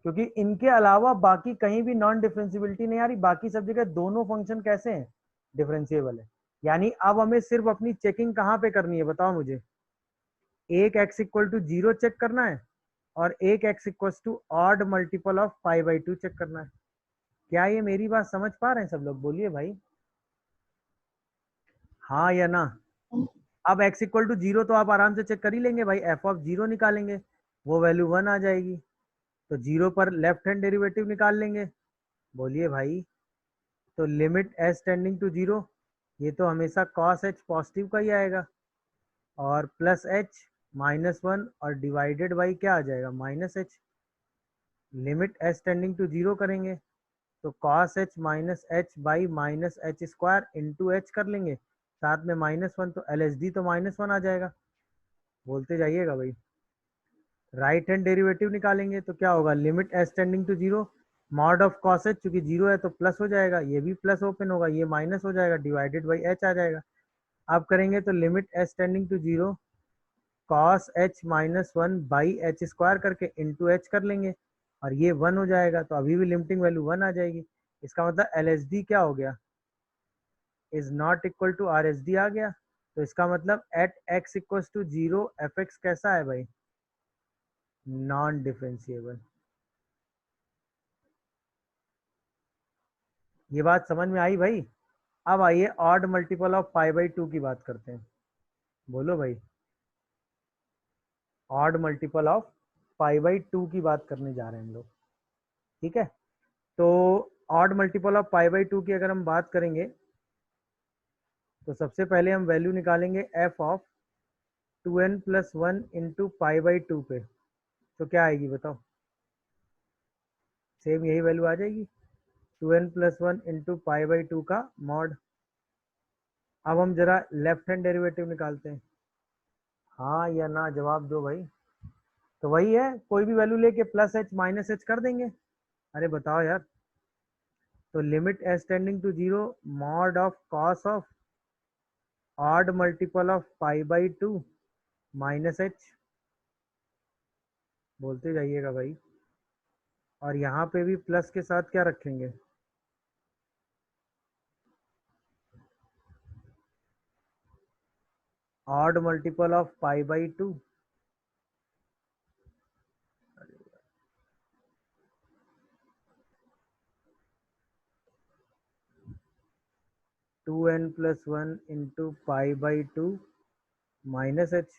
क्योंकि इनके अलावा बाकी कहीं भी नॉन डिफरेंशिएबिलिटी नहीं आ रही, बाकी सब जगह दोनों फंक्शन कैसे हैं, डिफरेंशिएबल है। यानी अब हमें सिर्फ अपनी चेकिंग कहाँ पे करनी है, बताओ मुझे। एक x इक्वल टू 0 चेक करना है और एक x equal to odd multiple of π/2 check करना है। क्या ये मेरी बात समझ पा रहे हैं सब लोग, बोलिए भाई। हाँ या ना? अब x इक्वल टू 0 तो आप आराम से चेक कर ही लेंगे भाई, एफ ऑफ 0 निकालेंगे, वो वैल्यू 1 आ जाएगी, तो 0 पर लेफ्ट हैंड डेरिवेटिव निकाल लेंगे। बोलिए भाई, तो लिमिट एस टेंडिंग टू 0, ये तो हमेशा कॉस एच पॉजिटिव का ही आएगा, और प्लस एच -1 और डिवाइडेड बाई क्या आ जाएगा, minus h. Limit s tending to 0 करेंगे तो cos h minus h by minus h square into h कर लेंगे, साथ में -1, तो एल एच डी तो -1 आ जाएगा। बोलते जाइएगा भाई। राइट हैंड डेरिवेटिव निकालेंगे तो क्या होगा, limit s tending to 0, mod of cos h, चूंकि 0 है तो प्लस हो जाएगा, ये भी प्लस ओपन होगा, ये माइनस हो जाएगा, डिवाइडेड बाई एच आ जाएगा। अब करेंगे तो limit s tending to 0 cos h -1 by h square करके इंटू एच कर लेंगे, और ये 1 हो जाएगा, तो अभी भी लिमिटिंग वैल्यू 1 आ जाएगी। इसका मतलब एल एच डी क्या हो गया, is not equal to R H D आ गया। तो इसका मतलब at x equal to 0 f x कैसा है भाई, नॉन डिफरेंशिएबल। ये बात समझ में आई भाई? अब आइए odd multiple of pi by 2 की बात करते हैं। बोलो भाई, odd multiple of pi by 2 की बात करने जा रहे हैं हम लोग, ठीक है? तो odd multiple of pi by 2 की अगर हम बात करेंगे तो सबसे पहले हम वैल्यू निकालेंगे F of 2n plus 1 into pi by 2 पे, तो क्या आएगी बताओ, सेम यही वैल्यू आ जाएगी, 2n plus 1 into pi by 2 का मॉड। अब हम जरा लेफ्ट हैंड डेरिवेटिव निकालते हैं, हाँ या ना जवाब दो भाई। तो वही है, कोई भी वैल्यू लेके प्लस एच माइनस एच कर देंगे। अरे बताओ यार, तो limit s tending to 0 mod of cos of odd multiple of pi by 2 minus h, बोलते जाइएगा भाई। और यहाँ पे भी प्लस के साथ क्या रखेंगे, odd multiple of pi by 2, 2n plus 1 into pi by 2 minus H,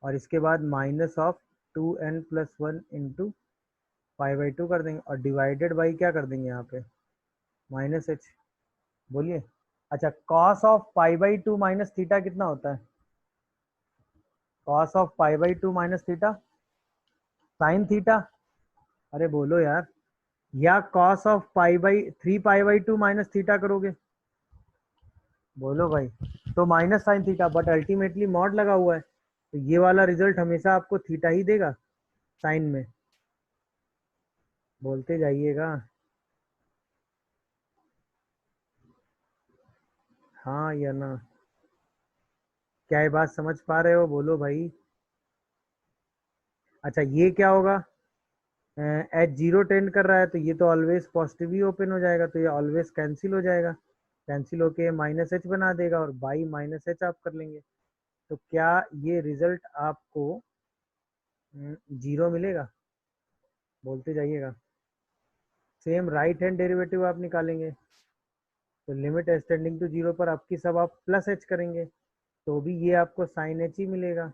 और इसके बाद minus of 2n plus 1 into pi by 2 कर देंगे, और डिवाइडेड बाई क्या कर देंगे यहाँ पे, माइनस एच। बोलिए, अच्छा cos of pi by 2 minus theta कितना होता है, cos of pi by 2 minus theta sine theta. अरे बोलो यार, या cos of pi by 3 pi by 2 minus theta करोगे, बोलो भाई, तो minus sine theta, but ultimately mod लगा हुआ है, तो ये वाला रिजल्ट हमेशा आपको थीटा ही देगा साइन में। बोलते जाइएगा, हाँ या ना? क्या ये बात समझ पा रहे हो, बोलो भाई। अच्छा ये क्या होगा, एच 0 टेंड कर रहा है तो ये तो ऑलवेज पॉजिटिव ही ओपन हो जाएगा, तो ये ऑलवेज कैंसिल हो जाएगा, कैंसिल होके माइनस एच बना देगा, और बाई माइनस एच आप कर लेंगे। तो क्या ये रिजल्ट आपको 0 मिलेगा, बोलते जाइएगा। सेम राइट हैंड डेरिवेटिव आप निकालेंगे, तो लिमिट एक्सटेंडिंग टू 0 पर आपकी सब आप प्लस एच करेंगे, तो भी ये आपको साइन एच ही मिलेगा।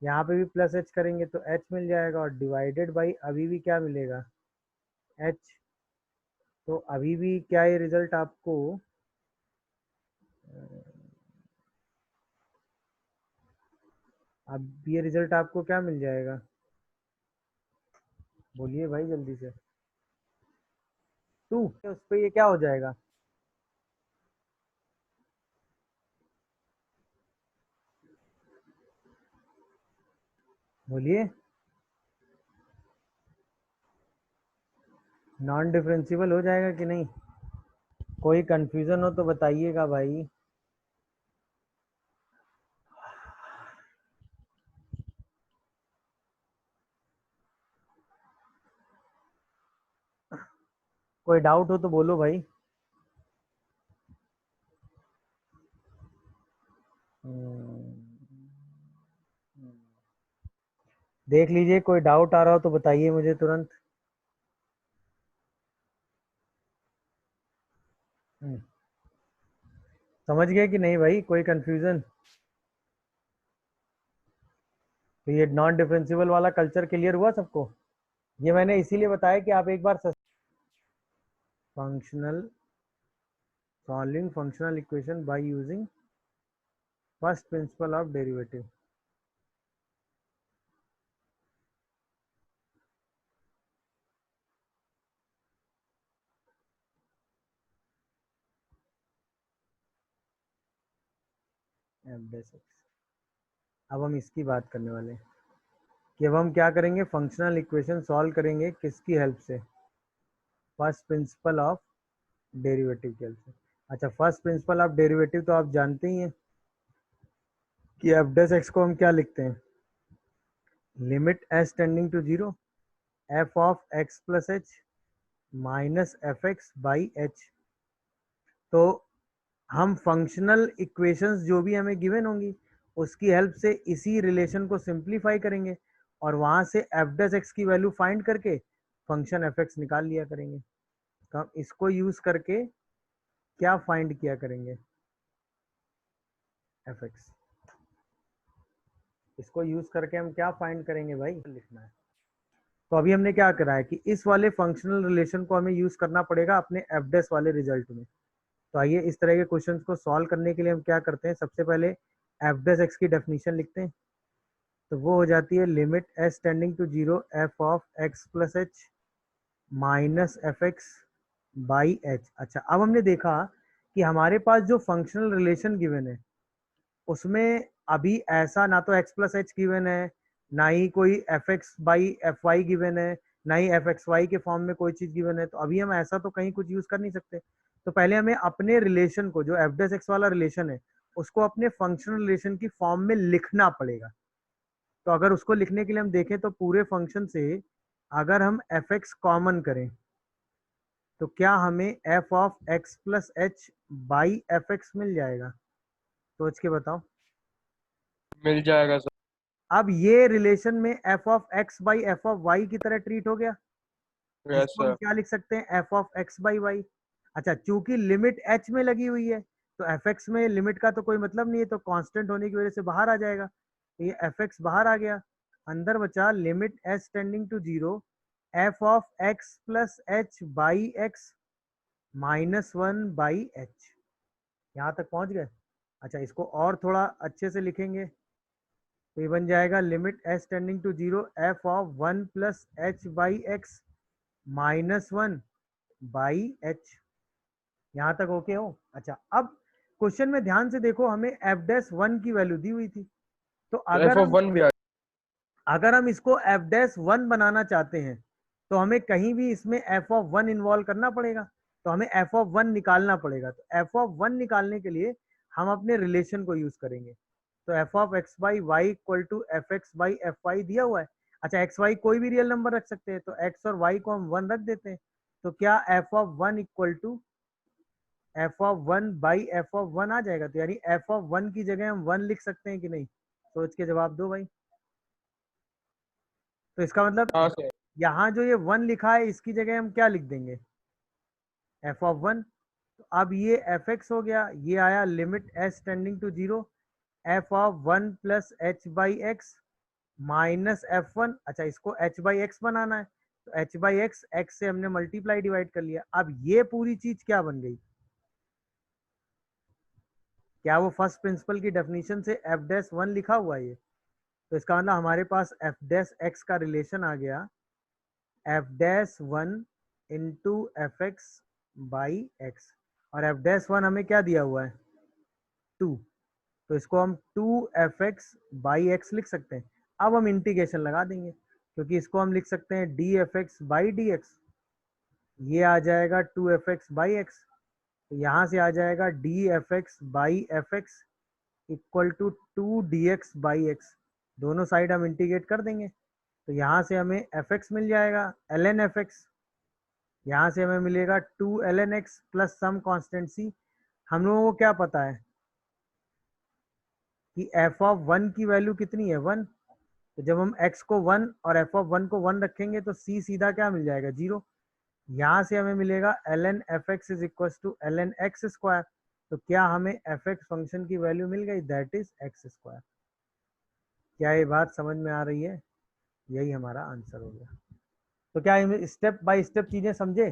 यहाँ पे भी प्लस एच करेंगे तो एच मिल जाएगा, और डिवाइडेड बाई अभी भी क्या मिलेगा, एच। तो अभी भी क्या ये रिजल्ट आपको अब ये रिजल्ट आपको क्या मिल जाएगा, बोलिए भाई जल्दी से। 2, उस पर ये क्या हो जाएगा, बोलिए, नॉन डिफरेंशियबल हो जाएगा कि नहीं? कोई कंफ्यूजन हो तो बताइएगा भाई। कोई डाउट हो तो बोलो भाई। देख लीजिए, कोई डाउट आ रहा हो तो बताइए मुझे तुरंत। समझ गए कि नहीं भाई, कोई कंफ्यूजन? तो ये नॉन डिफरेंशिएबल वाला कल्चर क्लियर हुआ सबको? ये मैंने इसीलिए बताया कि आप एक बार functional solving functional equation by using first principle of derivative. अब हम इसकी बात करने वाले हैं कि अब हम क्या करेंगे, फंक्शनल इक्वेशन सॉल्व करेंगे किसकी हेल्प से? फर्स्ट प्रिंसिपल ऑफ डेरिवेटिव की हेल्प से। अच्छा, फर्स्ट प्रिंसिपल ऑफ डेरिवेटिव तो आप जानते ही हैं कि एफ डैश एक्स को हम क्या लिखते हैं, limit s tending to zero f of x plus h minus f x by h. तो हम फंक्शनल इक्वेशंस जो भी हमें गिवन होंगी उसकी हेल्प से इसी रिलेशन को सिंप्लीफाई करेंगे और वहां से एफ डैश एक्स की वैल्यू फाइंड करके फंक्शन एफ एक्स निकाल लिया करेंगे। तो हम इसको यूज करके क्या फाइंड किया करेंगे, एफ एक्स। इसको यूज करके हम क्या फाइंड करेंगे भाई, लिखना है। तो अभी हमने क्या करा है कि इस वाले फंक्शनल रिलेशन को हमें यूज करना पड़ेगा अपने एफ डैश वाले रिजल्ट में। तो आइए इस तरह के क्वेश्चंस को सॉल्व करने के लिए हम क्या करते हैं, सबसे पहले एफ डैश एक्स की डेफिनेशन लिखते हैं। तो वो हो जाती है limit s tending to zero f of x plus h minus f x by h. अच्छा, अब हमने देखा कि हमारे पास जो फंक्शनल रिलेशन गिवन है उसमें अभी ऐसा ना तो एक्स प्लस एच गिवन है, ना ही कोई f x by f y given है, ना ही एफ एक्स वाई के फॉर्म में कोई चीज गिवन है। तो अभी हम ऐसा तो कहीं कुछ यूज कर नहीं सकते। तो पहले हमें अपने रिलेशन को, जो एफ डैश एक्स वाला रिलेशन है, उसको अपने फंक्शनल रिलेशन की फॉर्म में लिखना पड़ेगा। तो अगर उसको लिखने के लिए हम देखें तो पूरे फंक्शन से अगर हम एफ एक्स कॉमन करें तो क्या हमें f of x plus h by f x मिल जाएगा? सोच के बताओ। मिल जाएगा सर। अब ये रिलेशन में f of x by f of y की तरह ट्रीट हो गया, यस जिसको हम सर। क्या लिख सकते हैं, f of x by y. अच्छा, चूंकि लिमिट एच में लगी हुई है तो एफ एक्स में लिमिट का तो कोई मतलब नहीं है, तो कांस्टेंट होने की वजह से बाहर आ जाएगा। तो ये एफ एक्स बाहर आ गया, अंदर बचा limit h tending to zero f of x plus h by x minus one by h. यहाँ तक पहुंच गए? अच्छा, इसको और थोड़ा अच्छे से लिखेंगे तो ये बन जाएगा limit h tending to zero f of one plus h by x minus one by h. यहाँ तक ओके हो? अच्छा, अब क्वेश्चन में ध्यान से देखो, हमें एफ डैश वन की वैल्यू दी हुई थी। तो एफ ऑफ वन भी आ अगर हम इसको एफ डैश वन बनाना चाहते हैं तो हमें कहीं भी इसमें एफ ऑफ वन इन्वॉल्व करना पड़ेगा। तो हमें एफ ऑफ वन निकालना पड़ेगा। तो एफ ऑफ वन निकालने के लिए हम अपने रिलेशन को यूज करेंगे। तो f of x by y equal to f x by f y दिया हुआ है। अच्छा, एक्स वाई कोई भी रियल नंबर रख सकते हैं, तो एक्स और वाई को हम वन रख देते हैं। तो क्या f of one equal to f of one by f of one आ जाएगा? तो यानी एफ ऑफ वन की जगह हम वन लिख सकते हैं कि नहीं? सोच के जवाब दो भाई। तो इसका मतलब हाँ सर। यहाँ जो ये वन लिखा है इसकी जगह हम क्या लिख देंगे, एफ ऑफ वन। तो अब ये एफ एक्स हो गया, ये आया limit s tending to zero f of one plus h by x minus f one. अच्छा, इसको एच बाई एक्स बनाना है, तो एच बाई एक्स, एक्स से हमने मल्टीप्लाई डिवाइड कर लिया। अब ये पूरी चीज क्या बन गई, क्या वो फर्स्ट प्रिंसिपल की डेफिनेशन से एफ डैश वन लिखा हुआ है ये? तो इसका मतलब हमारे पास एफ डैश एक्स का रिलेशन आ गया f dash one into f x by x, और एफ डैश वन हमें क्या दिया हुआ है, टू। तो इसको हम two f x by x लिख सकते हैं। अब हम इंटीग्रेशन लगा देंगे, क्योंकि इसको हम लिख सकते हैं d f x by d x. ये आ जाएगा two f x by x, तो यहाँ से आ जाएगा d f x by f x equal to two d x by x. दोनों साइड हम इंटीग्रेट कर देंगे, तो यहाँ से हमें एफ एक्स मिल जाएगा एल एन एफ एक्स, यहाँ से हमें मिलेगा two l n x plus some constant c. हम लोगों को क्या पता है कि एफ ऑफ वन की वैल्यू कितनी है, वन। तो जब हम x को वन और एफ ऑफ वन को वन रखेंगे तो c सीधा क्या मिल जाएगा, जीरो। यहाँ से हमें मिलेगा l n f x is equal to l n x square. तो क्या हमें एफ एक्स फंक्शन की वैल्यू मिल गई, दैट इज एक्स स्क्वायर। क्या ये बात समझ में आ रही है? यही हमारा आंसर हो गया। तो क्या स्टेप बाय स्टेप चीजें समझे?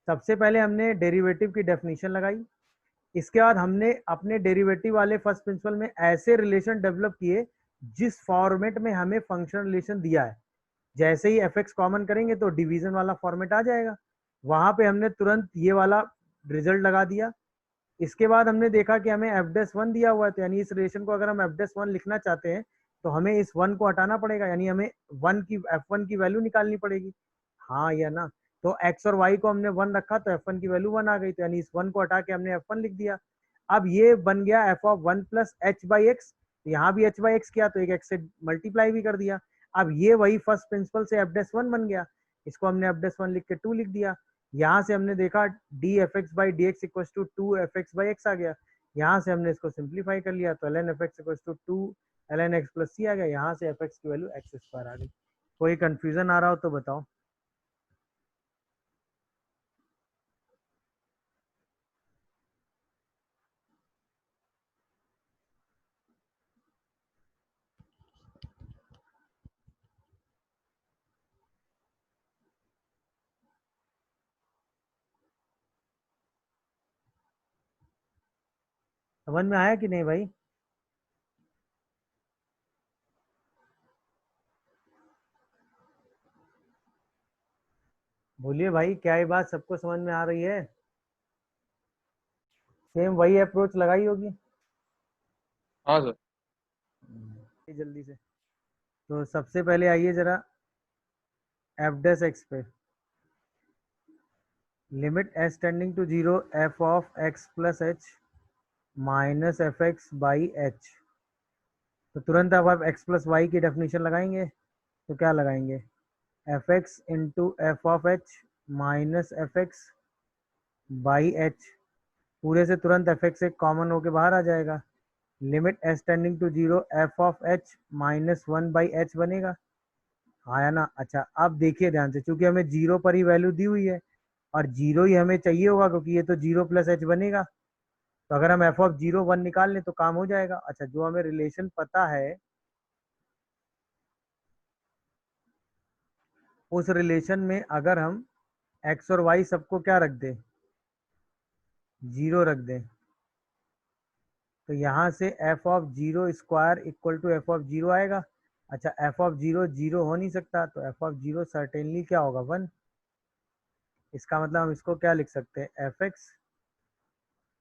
सबसे पहले हमने डेरिवेटिव की डेफिनेशन लगाई, इसके बाद हमने अपने डेरिवेटिव वाले फर्स्ट प्रिंसिपल में ऐसे रिलेशन डेवलप किए जिस फॉर्मेट में हमें फंक्शन रिलेशन दिया है। जैसे ही एफ एक्स कॉमन करेंगे तो डिवीजन वाला फॉर्मेट आ जाएगा, वहां पे हमने तुरंत ये वाला रिजल्ट लगा दिया। इसके बाद हमने देखा कि हमें एफ डैश वन दिया हुआ है, तो यानी इस रिलेशन को अगर हम एफ डैश वन लिखना चाहते हैं तो हमें इस वन को हटाना पड़ेगा, यानी हमें वन की एफ वन की वैल्यू निकालनी पड़ेगी। हाँ या ना? तो एक्स और वाई को हमने वन रखा तो एफ वन की वैल्यू वन आ गई, तो यानी इस वन को हटा के हमने एफ वन लिख दिया। अब ये बन गया F of one plus h by x, यहाँ भी एच बाई एक्स किया तो एक एक्स से मल्टीप्लाई भी कर दिया। अब ये वही फर्स्ट प्रिंसिपल से एफ डैश वन बन गया, इसको हमने एफ डैश वन लिख के टू लिख दिया। यहाँ से हमने देखा d f x by d x equal to two f x by x आ गया, यहाँ से हमने इसको सिंप्लीफाई कर लिया तो l n f x equal to two l n x plus c आ गया, यहाँ से एफ एक्स की वैल्यू एक्स स्क्वायर आ गई। कोई कंफ्यूजन आ रहा हो तो बताओ। समझ में आया कि नहीं भाई? बोलिए भाई, क्या ये बात सबको समझ में आ रही है? सेम वही अप्रोच लगाई होगी। हाँ सर। जल्दी से तो सबसे पहले आइए जरा एफ डैश एक्स पे, limit s tending to zero f of x plus h minus f x by h. तो तुरंत अब आप एक्स प्लस वाई की डेफिनेशन लगाएंगे, तो क्या लगाएंगे? F x into f of h minus f x by h. पूरे से तुरंत एफ एक्स एक कॉमन होके बाहर आ जाएगा, limit s tending to zero f of h minus one by h बनेगा। आया ना? अच्छा अब देखिए ध्यान से, क्योंकि हमें जीरो पर ही वैल्यू दी हुई है और जीरो ही हमें चाहिए होगा, क्योंकि ये तो जीरो प्लस एच बनेगा। तो अगर हम एफ ऑफ जीरो वन निकाल लें तो काम हो जाएगा। अच्छा, जो हमें रिलेशन पता है उस रिलेशन में अगर हम एक्स और वाई सबको क्या रख दें, जीरो रख दें, तो यहाँ से f of zero square equal to f of zero आएगा। अच्छा, एफ ऑफ जीरो जीरो हो नहीं सकता, तो एफ ऑफ जीरो सर्टेनली क्या होगा, वन। इसका मतलब हम इसको क्या लिख सकते हैं, f x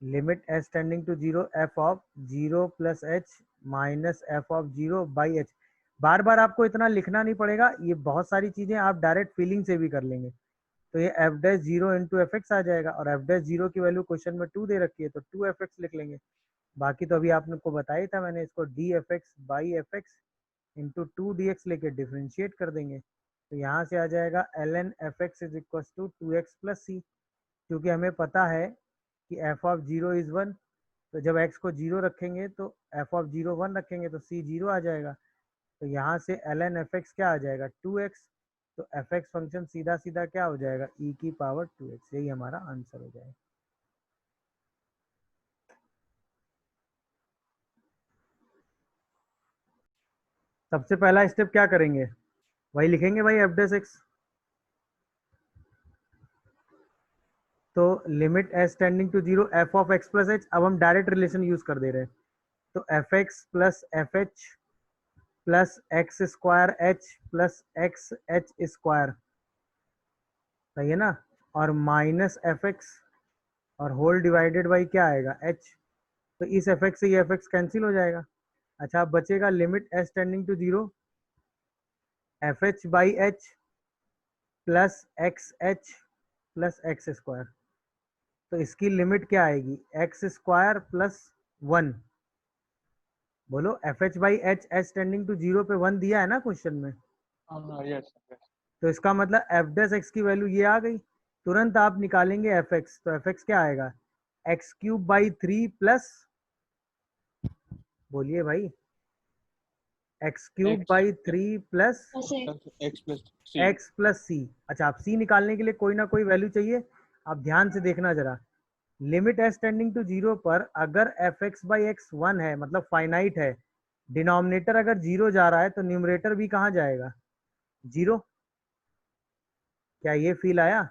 limit h tending to zero f of zero plus h minus f of zero by h. बार बार आपको इतना लिखना नहीं पड़ेगा, ये बहुत सारी चीजें आप डायरेक्ट फीलिंग से भी कर लेंगे। तो ये f dash zero into f x आ जाएगा, और एफ डैश जीरो की वैल्यू क्वेश्चन में टू दे रखी है तो टू एफ एक्स लिख लेंगे। बाकी तो अभी आपने को बताया था मैंने, इसको d f x by f x into two d x लेके डिफ्रेंशिएट कर देंगे, तो यहाँ से आ जाएगा l n f x is equal to two x plus c. क्योंकि हमें पता है कि f of zero is one, तो जब एक्स को जीरो रखेंगे तो एफ ऑफ जीरो वन रखेंगे तो सी जीरो आ जाएगा। तो यहाँ से एल एन एफ एक्स क्या आ जाएगा, टू एक्स। तो एफ एक्स फंक्शन सीधा सीधा क्या हो जाएगा, ई की पावर टू एक्स। यही हमारा आंसर हो जाएगा। सबसे पहला स्टेप क्या करेंगे, वही लिखेंगे भाई, एफ डैश एक्स। तो limit s tending to zero f of x plus h, अब हम डायरेक्ट रिलेशन यूज कर दे रहे हैं, तो f x plus F H plus x square H plus x H square, सही है ना? और माइनस एफ एक्स और होल डिवाइडेड बाई क्या आएगा, एच। तो इस एफ एक्स से ये एफ एक्स कैंसिल हो जाएगा। अच्छा, अब बचेगा limit s tending to zero f h by h plus x h plus x square. तो इसकी लिमिट क्या आएगी, एक्स स्क्वायर प्लस वन। बोलो, f h by h h tending to zero पे वन दिया है ना क्वेश्चन में, हाँ यस यस। तो इसका मतलब एफ डैश एक्स की वैल्यू ये आ गई। तुरंत आप निकालेंगे एफ एक्स, तो एफ एक्स क्या आएगा, x cube by three plus, बोलिए भाई, x cube by three plus x plus c. X plus c. अच्छा, आप सी निकालने के लिए कोई ना कोई वैल्यू चाहिए, आप ध्यान से देखना जरा। लिमिट एस टेंडिंग टू 0 पर अगर एफ एक्स बाई एक्स 1 है, मतलब फाइनाइट है, डिनोमिनेटर अगर 0 जा रहा है तो न्यूमरेटर भी कहाँ जाएगा? 0। क्या ये फील आया?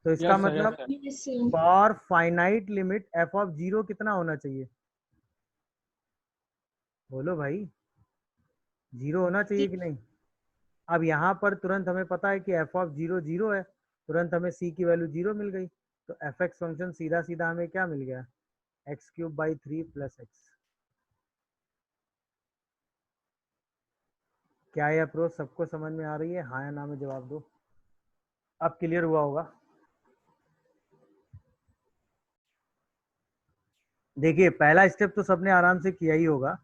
तो इसका Yes, sir. Yes, मतलब sir. Yes, sir. For finite limit F of 0 कितना होना चाहिए? बोलो भाई, 0 होना चाहिए कि नहीं? अब यहाँ पर तुरंत हमें पता है कि एफ ऑफ 0 0 है, तुरंत हमें सी की वैल्यू 0 मिल गई। तो एफ एक्स फंक्शन सीधा सीधा हमें क्या मिल गया? X cube by 3 plus x. क्या ये अप्रोच सबको समझ में आ रही है? हाँ या ना में जवाब दो। अब क्लियर हुआ होगा। देखिए पहला स्टेप तो सबने आराम से किया ही होगा।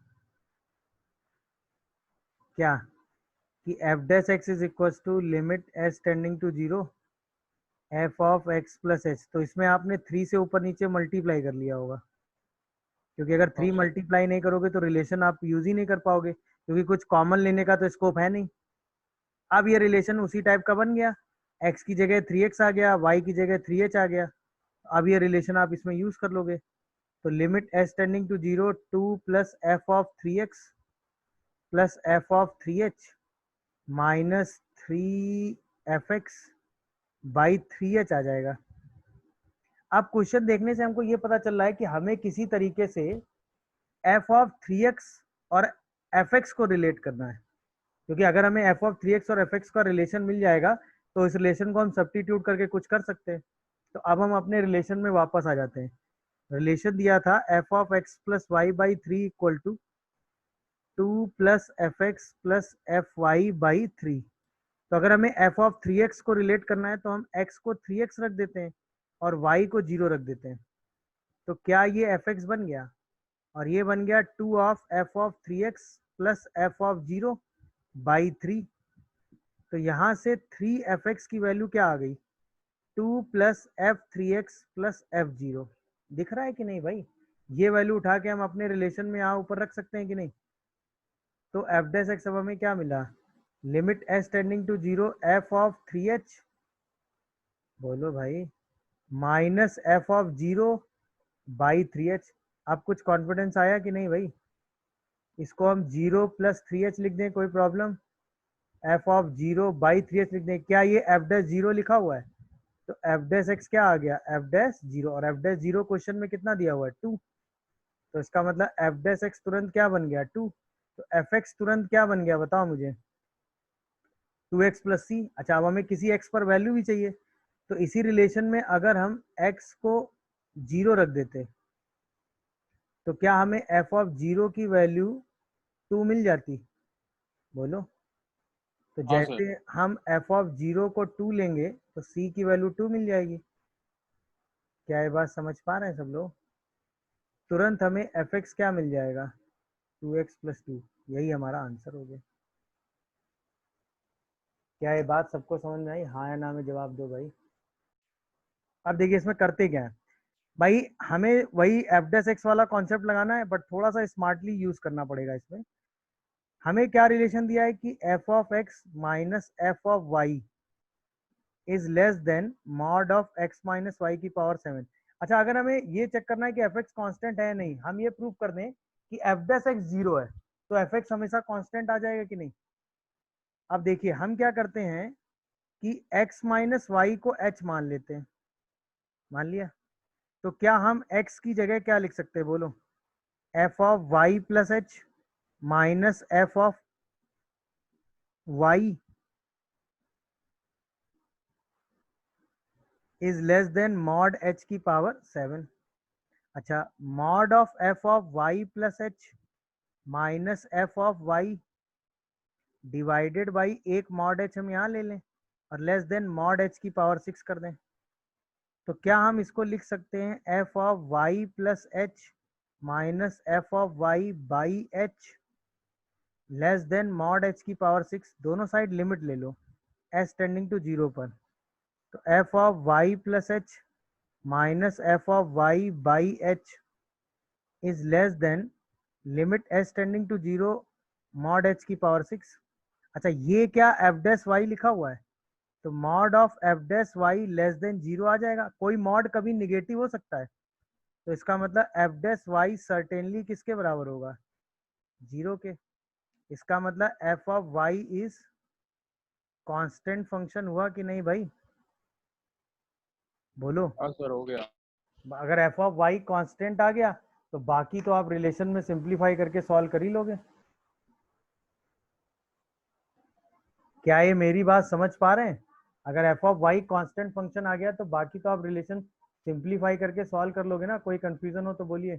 क्या? कि f dash x is equal to limit s tending to 0 f of x plus h. तो इसमें आपने 3 से ऊपर नीचे मल्टीप्लाई कर लिया होगा, क्योंकि अगर 3 हाँ, sir. मल्टीप्लाई नहीं करोगे तो रिलेशन आप यूज ही नहीं कर पाओगे, क्योंकि कुछ कॉमन लेने का तो स्कोप है नहीं। अब ये रिलेशन उसी टाइप का बन गया, x की जगह 3x आ गया, y की जगह 3h आ गया। अब ये रिलेशन आप इसमें यूज कर लोगे। तो limit s tending to 0 2 plus f of 3x plus f of 3h minus 3fx by 3h आ जाएगा। अब क्वेश्चन देखने से हमको ये पता चल रहा है कि हमें किसी तरीके से एफ ऑफ 3x और fx को रिलेट करना है, क्योंकि अगर हमें एफ ऑफ 3x और fx का रिलेशन मिल जाएगा तो इस रिलेशन को हम सब्स्टिट्यूट करके कुछ कर सकते हैं। तो अब हम अपने रिलेशन में वापस आ जाते हैं। रिलेशन दिया था f of x plus y by 3 equal to 2 plus f x plus f y by 3। तो अगर हमें एफ ऑफ 3x को रिलेट करना है तो हम x को 3x रख देते हैं और y को 0 रख देते हैं। तो क्या ये एफ एक्स बन गया? और ये बन गया 2 of f of 3x plus f of 0 by 3। तो यहाँ से 3fx की वैल्यू क्या आ गई? 2 plus F 3x plus F 0। दिख रहा है कि नहीं भाई? ये वैल्यू उठा के हम अपने रिलेशन में यहाँ ऊपर रख सकते हैं कि नहीं? तो एफ डैश एक्स अब हमें क्या मिला? Limit s tending to 0 f of 3h, बोलो भाई, minus f of 0 by 3h। अब कुछ कॉन्फिडेंस आया कि नहीं भाई? इसको हम 0 प्लस 3h लिख दें, कोई problem? F of 0 by 3h लिख दें। क्या ये एफ डैश 0 लिखा हुआ है? तो एफ डैश एक्स क्या आ गया? एफ डैश 0, और एफ डैश 0 क्वेश्चन में कितना दिया हुआ है? 2। तो इसका मतलब एफ डैश एक्स तुरंत क्या बन गया? 2। तो एफ एक्स तुरंत क्या बन गया बताओ मुझे? 2x plus c. अच्छा, अब हमें किसी x पर वैल्यू भी चाहिए, तो इसी रिलेशन में अगर हम x को 0 रख देते तो क्या हमें f ऑफ 0 की वैल्यू 2 मिल जाती? बोलो। तो हाँ, sir. जैसे हम f ऑफ 0 को 2 लेंगे तो c की वैल्यू 2 मिल जाएगी। क्या ये बात समझ पा रहे हैं सब लोग? तुरंत हमें एफ एक्स क्या मिल जाएगा? 2x plus 2। यही हमारा आंसर हो गया। क्या ये बात सबको समझ में आई? हाँ या ना में जवाब दो भाई। अब देखिए इसमें करते क्या है भाई, हमें वही एफ डैश एक्स वाला कॉन्सेप्ट लगाना है, बट थोड़ा सा स्मार्टली यूज करना पड़ेगा इसमें। हमें क्या रिलेशन दिया है कि f of x minus f of y is less than mod of x minus y की पावर 7। अच्छा, अगर हमें ये चेक करना है कि एफ एक्स कॉन्स्टेंट है नहीं, हम ये प्रूव कर दें कि एफ डैश एक्स 0 है, तो एफ एक्स हमेशा कॉन्स्टेंट आ जाएगा कि नहीं? अब देखिए हम क्या करते हैं कि x माइनस वाई को h मान लेते हैं। मान लिया, तो क्या हम x की जगह क्या लिख सकते हैं? बोलो। F of y plus h minus f of y is less than mod h की पावर 7। अच्छा, mod of f of y plus h minus f of y divided by एक मॉड h हम यहाँ ले लें और लेस देन मॉड h की power 6 कर दें। तो क्या हम इसको लिख सकते हैं f of y plus h minus f of y by h less than mod h की पावर 6। दोनों साइड लिमिट ले लो एस टेंडिंग टू 0 पर। तो f of y plus h minus f of y by h is less than limit s tending to 0 mod h की power 6। अच्छा, ये क्या F dash Y लिखा हुआ है? तो mod of f dash y less than 0 आ जाएगा। कोई मॉड कभी निगेटिव हो सकता है? तो इसका मतलब एफ डैश वाई सर्टेनली किसके बराबर होगा, 0 के। इसका मतलब f of y is constant function हुआ कि नहीं भाई, बोलो। हाँ सर, हो गया। अगर एफ ऑफ वाई कांस्टेंट आ गया तो बाकी तो आप रिलेशन में सिंप्लीफाई करके सॉल्व कर ही लोगे। क्या ये मेरी बात समझ पा रहे हैं? अगर f of y constant function आ गया तो बाकी तो आप रिलेशन सिंप्लीफाई करके सॉल्व कर लोगे ना। कोई कंफ्यूजन हो तो बोलिए।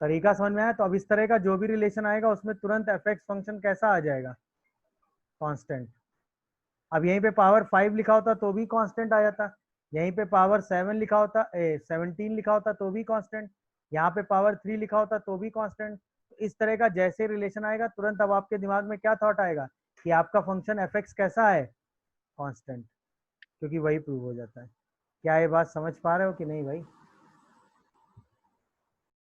तरीका समझ में आया? तो अब इस तरह का जो भी रिलेशन आएगा उसमें तुरंत एफ एक्स फंक्शन कैसा आ जाएगा, कांस्टेंट। अब यहीं पे पावर 5 लिखा होता तो भी कांस्टेंट आ जाता, यहीं पे पावर 7 लिखा होता 17 लिखा होता तो भी कांस्टेंट, यहाँ पे पावर 3 लिखा होता तो भी कांस्टेंट। तो इस तरह का जैसे रिलेशन आएगा तुरंत अब आपके दिमाग में क्या थॉट आएगा कि आपका फंक्शन एफ एक्स कैसा है, कांस्टेंट, क्योंकि वही प्रूव हो जाता है। क्या ये बात समझ पा रहे हो कि नहीं भाई?